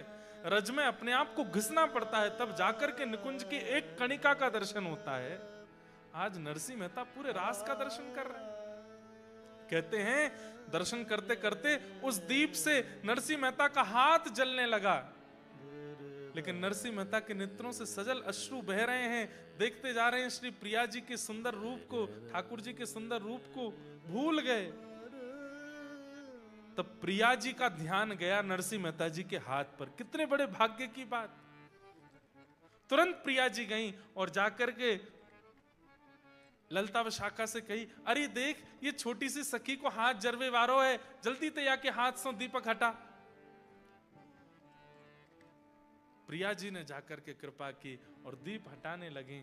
रज में अपने आप को घिसना पड़ता है, तब जाकर के निकुंज की एक कणिका का दर्शन होता है। आज नरसिंह मेहता पूरे रास का दर्शन कर रहे हैं। कहते हैं दर्शन करते करते उस दीप से नरसिंह मेहता का हाथ जलने लगा, लेकिन नरसिंह मेहता के नेत्रों से सजल अश्रु बह रहे हैं। देखते जा रहे हैं श्री प्रिया जी के सुंदर रूप को, ठाकुर जी के सुंदर रूप को भूल गए। तब प्रिया जी का ध्यान गया नरसिंह मेहता जी के हाथ पर। कितने बड़े भाग्य की बात। तुरंत प्रिया जी गईं और जाकर के ललता विशाखा से कही, अरे देख, ये छोटी सी सखी को हाथ जरवे वारो है, जल्दी ते आके हाथ से दीपक हटा। प्रिया जी ने जाकर के कृपा की और दीप हटाने लगी।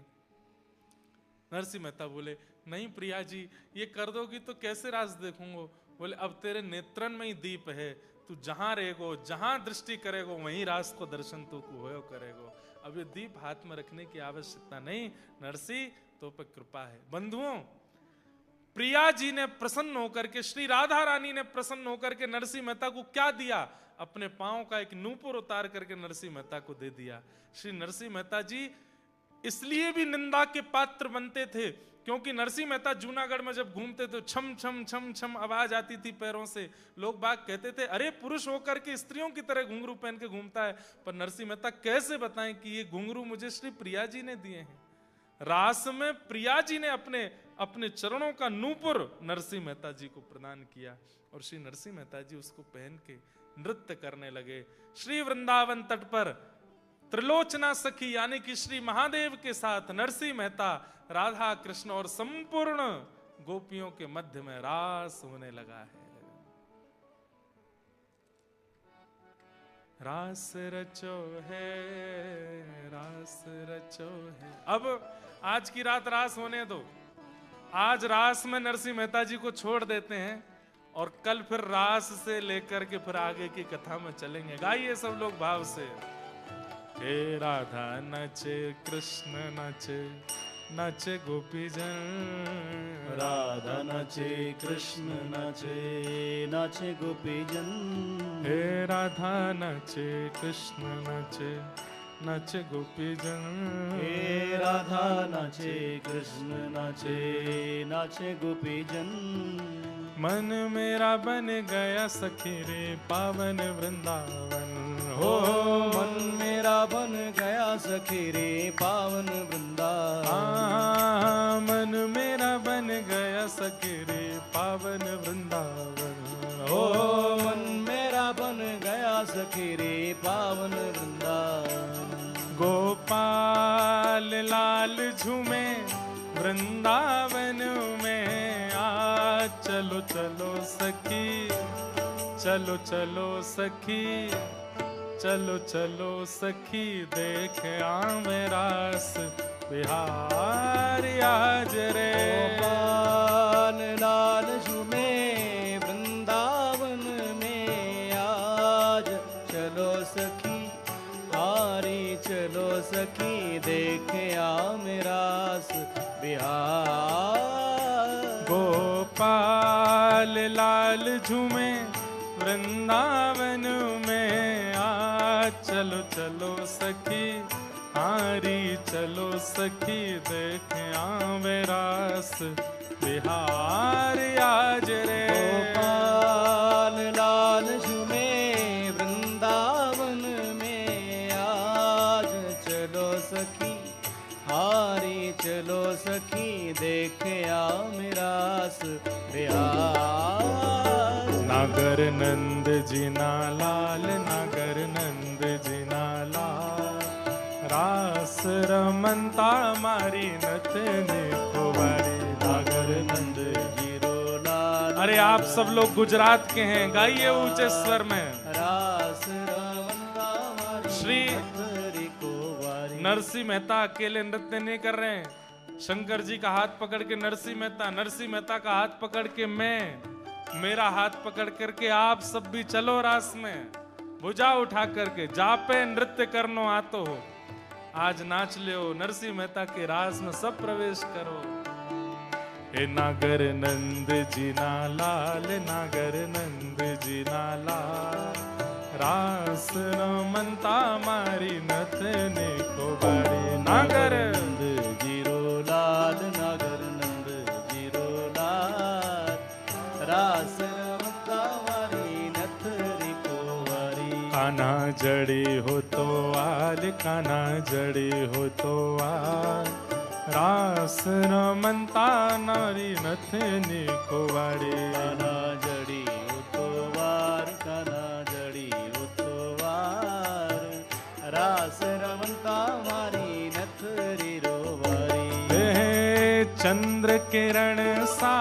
नरसिंह मेहता बोले, नहीं प्रिया जी, ये कर दोगी तो कैसे रास देखूंगा। बोले, अब तेरे नेत्रन में ही दीप है, तू जहां रहेगो, जहां दृष्टि करेगो, वहीं रास को दर्शन तू को होयो करेगो। अब ये दीप हाथ में रखने की आवश्यकता नहीं, नरसिंह तो पर कृपा है। बंधुओं, प्रिया जी ने प्रसन्न होकर के, श्री राधा रानी ने प्रसन्न होकर के नरसिंह मेहता को क्या दिया? अपने पांव का एक नूपुर उतार करके नरसिंह मेहता को दे दिया। श्री नरसिंह मेहता जी इसलिए भी निंदा के पात्र बनते थे क्योंकि नरसिंह मेहता जूनागढ़ में जब घूमते थे, छम छम छम छम आवाज आती थी पैरों से। लोग बाग कहते थे, अरे पुरुष होकर के स्त्रियों की तरह घुंघरू पहन के घूमता है। पर नरसिंह मेहता कैसे बताएं कि ये घुंघरू मुझे श्री प्रिया जी ने दिए हैं। रास में प्रिया जी ने अपने चरणों का नूपुर नरसिंह मेहता जी को प्रदान किया और श्री नरसिंह मेहता जी उसको पहन के नृत्य करने लगे। श्री वृंदावन तट पर त्रिलोचना सखी यानी कि श्री महादेव के साथ नरसिंह मेहता, राधा कृष्ण और संपूर्ण गोपियों के मध्य में रास होने लगा है। रास रचो है, रास रचो है। अब आज की रात रास होने दो। आज रास में नरसिंह मेहता जी को छोड़ देते हैं और कल फिर रास से लेकर के फिर आगे की कथा में चलेंगे। गाइए सब लोग भाव से। हे राधा नचे कृष्ण नचे, नचे गोपी जन। राधा नचे कृष्ण नचे, नचे गोपी जन। हे राधा नचे कृष्ण नचे, नचे गोपी जन। हे राधा नचे कृष्ण नचे, नचे गोपी जन। मन मेरा बन गया सखी रे पावन वृंदावन। हो मन मेरा बन गया सखी रे पावन वृंदावन। मन मेरा बन गया सखी रे पावन वृंदावन। हो मन मेरा बन गया सखी रे पावन वृंदावन। गोपाल लाल झूमे वृंदावन में, आ चलो चलो सखी, चलो चलो सखी, चलो चलो सखी, देख आवे रास बिहारी आज रे। गोपाल लाल झूमे वृंदावन में आज, चलो सखी हारी चलो सखी देखे आमिरास बिहार। गोपाल लाल झूमे वृंदावन में आज, चलो चलो सखी हारी चलो सखी देखे आवे रास बिहार आज रे। गोपाल लाल झूमे वृंदावन में आज, चलो सखी हारी चलो सखी देखे आमिरास बिहार। नागर नंद जिना लाल नागर नंद जिना लाल, रास रमनता मारी नतने कुंवारी। नागर नंद जीरो लाल। अरे आप सब लोग गुजरात के हैं, गाइए ऊंचे स्वर में। रास रमनता मारी श्री नतने कुंवारी। नरसिंह मेहता अकेले नृत्य नहीं कर रहे हैं। शंकर जी का हाथ पकड़ के नरसिंह मेहता का हाथ पकड़ के मैं, मेरा हाथ पकड़ करके आप सब भी चलो रास में। भुजा उठा करके जापे नृत्य करनो आतो हो, आज नाच लियो नरसिंह मेहता के रास में सब प्रवेश करो। हे नागर नंद जीना लाल नागर नंद जीना लाल, रास रमनता मारी नथने को बारी। नागर नंद जीरो लाल नागर नंद जीरो लाल, रास रमनता मारी नथनी को वारी। काना जड़ी हो तो आल काना जड़ी हो तो आल, रास रमनता नारी नथनी को वारी। काना जड़ी हो तो वार काना जड़ी हो तो वार, रास रमनता मारी नथनी रो वारी। हे चंद्र किरण सा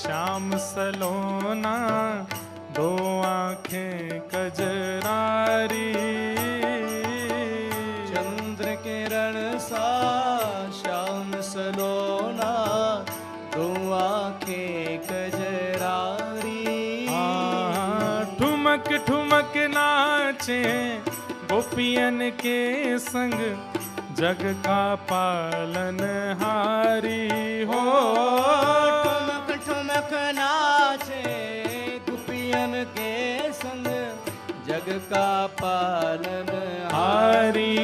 श्याम सलोना, दो आंखें कजरारी। चंद्र किरण सा श्याम सलोना, दो आंखें कजरारी। ठुमक ठुमक नाचे गोपियन के संग, जग का पालन हारी हो। ठुमक ठुमक नाचे गोपियन के संग, जग का पालन हारी।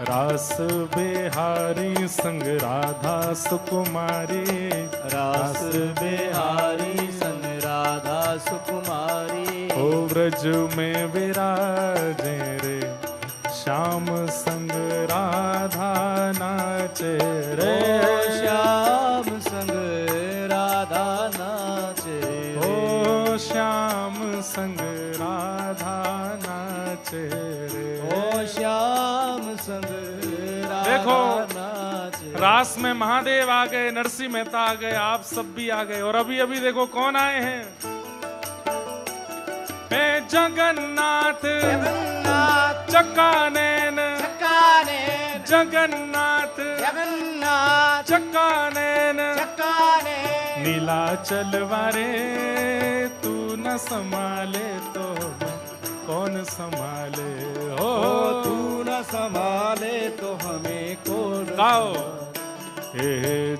रास बिहारी संग राधा सुकुमारी, रास बिहारी संग राधा सुकुमारी। ओ ब्रज में विराजे रे, श्याम संग राधा नाचे रे। श्याम संग राधा नाचे। ओ श्याम संग राधा नाचे रे। ओ श्याम संग राधा देखो, नाचे। रास में महादेव आ गए, नरसिंह मेहता आ गए, आप सब भी आ गए। और अभी अभी देखो कौन आए हैं, हे जगन्नाथ जगन्नाथ चक्कानैन चक्कानैन जगन्नाथ जगन्नाथ चक्कानैन चक्कानैन। नीलाचल वारे तू न संभाले तो कौन संभाले हो। तू न संभाले तो हमें कौन। गाओ हे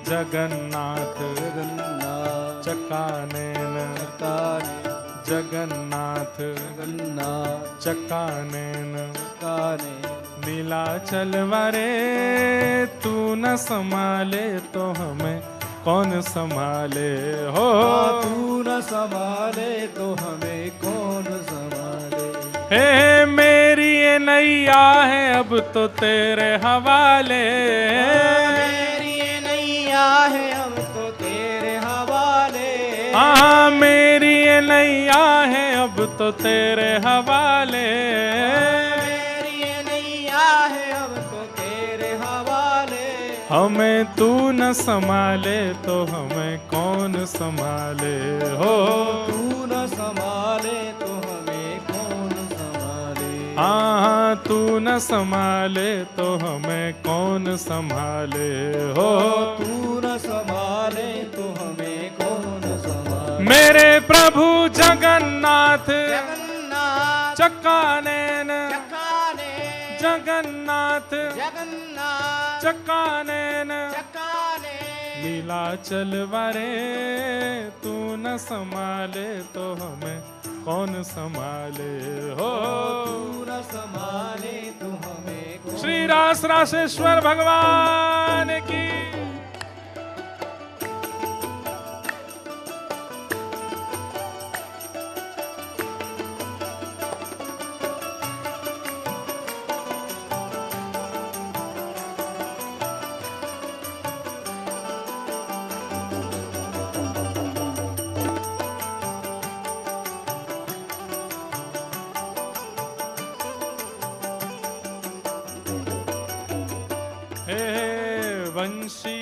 जगन्नाथ जगन्नाथ चक्कानैन चक्कानैन जगन्नाथ जगन्नाथ चक्कानैन चक्कानैन। नीलाचल वारे तू न संभाले तो हमें कौन संभाले हो। तू न संभाले तो हमें कौन संभाले। हे मेरी ये नैया है अब तो तेरे हवाले। मेरी ये नैया है अब तो तेरे हवाले। हाँ मेरी ये नैया है अब तो तेरे हवाले। मेरी ये नैया है अब तो तेरे हवाले। हमें तू न संभाले तो हमें कौन संभाले हो। तू न संभाले तो हमें कौन संभाले। हाँ तू न संभाले तो हमें कौन संभाले हो। तू न संभाले तो हमें कौन संभाले। मेरे प्रभु जगन्नाथ जगन्नाथ चक्कानैन चक्काने जगन्नाथ जगन्नाथ चक्कानैन चक्काने नीलाचल वारे तू न संभाले तो हमें कौन संभाले हो। तू न संभाले तो हमें कौन। श्री रास रासेश्वर भगवान की। हे वंशी